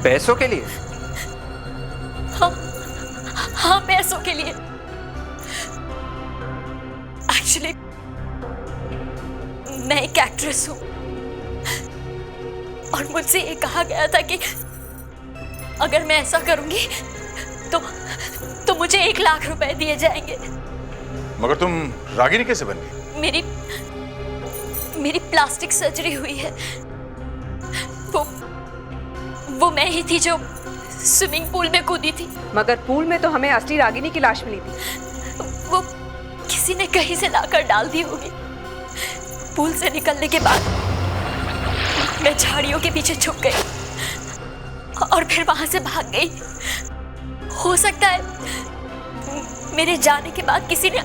पैसों के लिए? हाँ, पैसों के लिए। एक्चुअली मैं एक एक्ट्रेस हूँ और मुझसे ये कहा गया था कि अगर मैं ऐसा करूंगी तो मुझे 1 लाख रुपए दिए जाएंगे। मगर तुम रागिनी कैसे बन गई? मेरी प्लास्टिक सर्जरी हुई है। वो मैं ही थी जो स्विमिंग पूल में कूदी थी। मगर पूल में तो हमें असली रागिनी की लाश मिली थी। वो किसी ने कहीं से लाकर डाल दी होगी। पूल से निकलने के बाद मैं झाड़ियों के पीछे छुप गई और फिर वहां से भाग गई। हो सकता है मेरे जाने के बाद किसी ने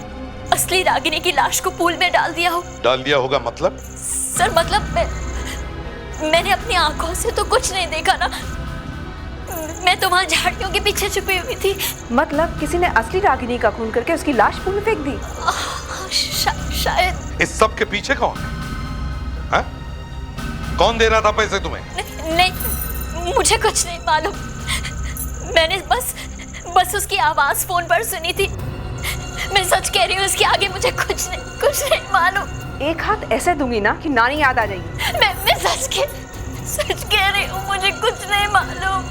असली रागिनी की लाश को पूल में डाल दिया हो। डाल दिया होगा मतलब? सर मतलब मैंने अपनी आंखों से तो कुछ नहीं देखा ना। मैं तो वहां झाड़ियों के पीछे छुपी हुई थी। मतलब किसी ने असली रागिनी का खून करके उसकी लाश पूल में फेंक दी? शायद। इस सब के पीछे कौन है? कौन दे रहा था पैसे तुम्हें? नहीं, मुझे कुछ नहीं मालूम। मैंने बस उसकी आवाज फोन पर सुनी थी। मैं सच कह रही हूँ, उसके आगे मुझे कुछ नहीं मालूम। एक हाथ ऐसे दूंगी ना कि नानी याद आ जाएगी। मैं सच कह रही हूँ, मुझे कुछ नहीं मालूम।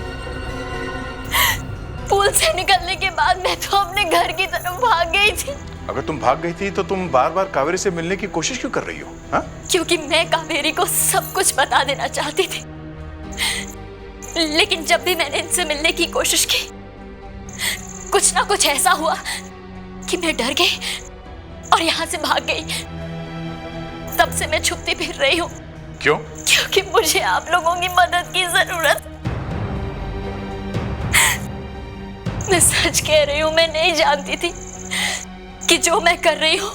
पूल से निकलने के बाद मैं तो अपने घर की तरफ भाग गई थी। अगर तुम भाग गई थी तो तुम बार बार कावेरी से मिलने की कोशिश क्यों कर रही हो? हाँ? क्योंकि मैं कावेरी को सब कुछ बता देना चाहती थी। लेकिन जब भी मैंने इनसे मिलने की कोशिश की, कुछ ना कुछ ऐसा हुआ कि मैं डर गई और यहाँ से भाग गई। तब से मैं छुपती फिर रही हूँ। क्यों? क्योंकि मुझे आप लोगों की मदद की जरूरत। मैं सच कह रही हूँ, मैं नहीं जानती थी कि जो मैं कर रही हूँ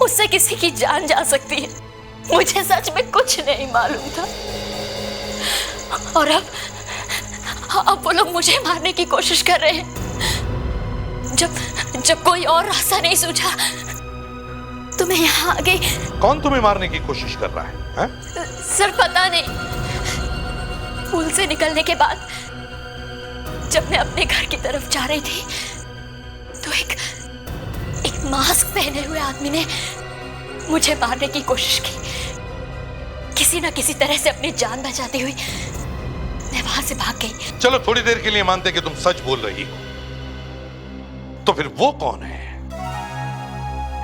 उससे किसी की जान जा सकती है। मुझे सच में कुछ नहीं मालूम था। और अब वो लोग मुझे मारने की कोशिश कर रहे हैं। जब कोई और रास्ता नहीं सूझा तो मैं यहाँ आ गई। कौन तुम्हें मारने की कोशिश कर रहा है? सर पता नहीं। पूल से निकलने के बाद जब मैं अपने घर की तरफ जा रही थी तो एक मास्क पहने हुए आदमी ने मुझे मारने की कोशिश की। किसी ना किसी तरह से अपनी जान बचाती हुई मैं वहां से भाग गई। चलो थोड़ी देर के लिए मानते कि तुम सच बोल रही हो, तो फिर वो कौन है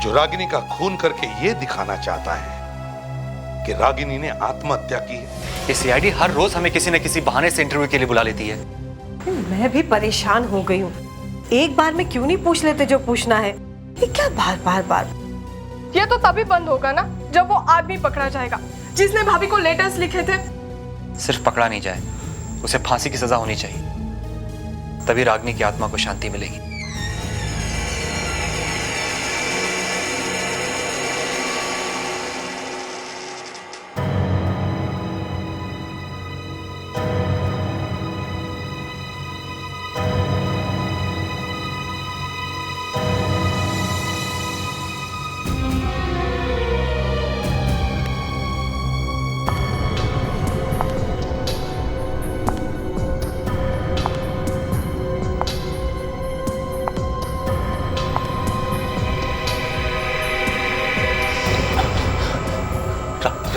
जो रागिनी का खून करके ये दिखाना चाहता है कि रागिनी ने आत्महत्या की है? ये सीआईडी हर रोज हमें किसी न किसी बहाने से इंटरव्यू के लिए बुला लेती है। मैं भी परेशान हो गई हूँ। एक बार में क्यों नहीं पूछ लेते जो पूछना है? ये क्या बार? ये तो तभी बंद होगा ना जब वो आदमी पकड़ा जाएगा जिसने भाभी को लेटर्स लिखे थे। सिर्फ पकड़ा नहीं जाए, उसे फांसी की सजा होनी चाहिए, तभी रागिनी की आत्मा को शांति मिलेगी।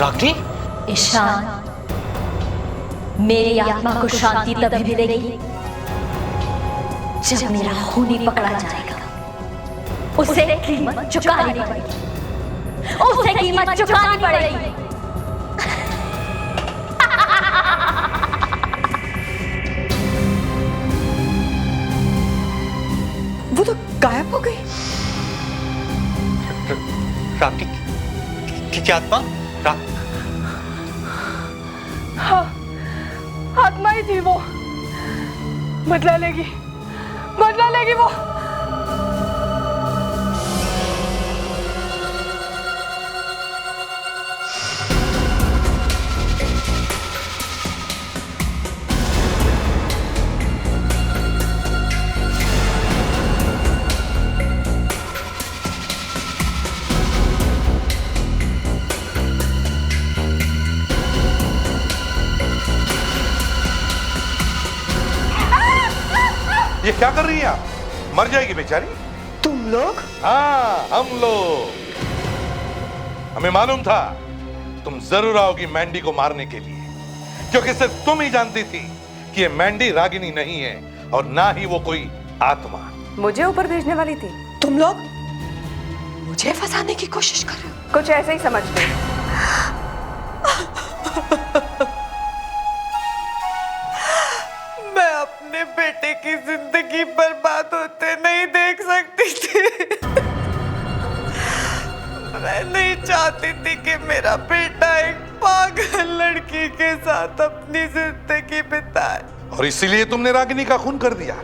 रागिनी? ईशान, मेरी आत्मा को शांति तभी मिलेगी जब मेरा खून ही पकड़ा जाएगा। उसे कीमत चुकानी पड़ेगी। उसे कीमत चुकानी पड़ेगी। वो तो गायब हो गई। रागिनी की आत्मा? हाँ, आत्मा ही थी वो। बदला लेगी वो। ये क्या कर रही है आप? मर जाएगी बेचारी। तुम लोग? हाँ, हम लोग। हमें मालूम था तुम जरूर आओगी मैंडी को मारने के लिए, क्योंकि सिर्फ तुम ही जानती थी कि ये मैंडी रागिनी नहीं है और ना ही वो कोई आत्मा। मुझे ऊपर भेजने वाली थी? तुम लोग मुझे फंसाने की कोशिश कर रहे हो? कुछ ऐसे ही समझ लो। मैं अपने बेटे की जिंदगी बर्बाद होते नहीं देख सकती थी। मैं नहीं चाहती थी कि मेरा बेटा एक पागल लड़की के साथ अपनी जिंदगी बिताए। और इसीलिए तुमने रागिनी का खून कर दिया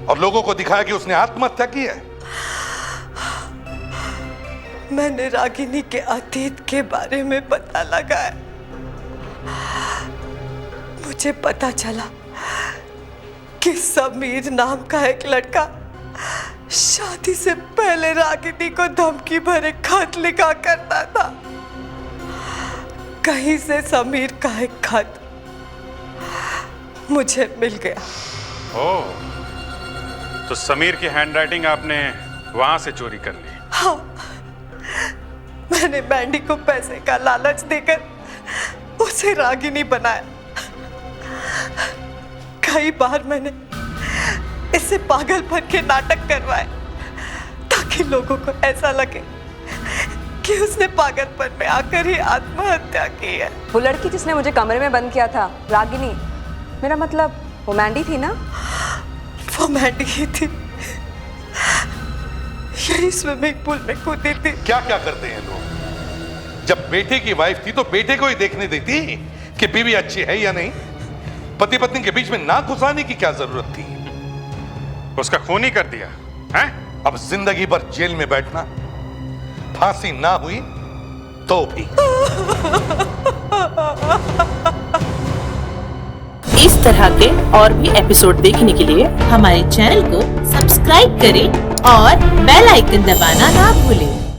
और लोगों को दिखाया कि उसने आत्महत्या की है। मैंने रागिनी के अतीत के बारे में पता लगाया। मुझे पता चला कि समीर नाम का एक लड़का शादी से पहले रागिनी को धमकी भरे खत लिखा करता था। कहीं से समीर का एक खत मुझे मिल गया। ओह, तो समीर की हैंडराइटिंग आपने वहां से चोरी कर ली? हाँ, मैंने मैंडी को पैसे का लालच देकर उसे रागिनी बनाया। कई बार मैंने इससे पागलपन के नाटक करवाए ताकि लोगों को ऐसा लगे कि उसने पागलपन में आकर ही आत्महत्या की है। वो लड़की जिसने मुझे कमरे में बंद किया था, रागिनी, मेरा मतलब वो मैंडी थी ना? वो मैंडी ही थी। यही स्विमिंग पूल में कूदी थी। क्या क्या करते हैं लोग? जब बेटे की वाइफ थी तो बेटे को ही देखने देती कि बीवी अच्छी है या नहीं। पति पत्नी के बीच में नाक घुसाने की क्या जरूरत थी? उसका खून ही कर दिया है? अब जिंदगी भर जेल में बैठना, फांसी ना हुई तो भी। इस तरह के और भी एपिसोड देखने के लिए हमारे चैनल को सब्सक्राइब करें और बेल आइकन दबाना ना भूलें।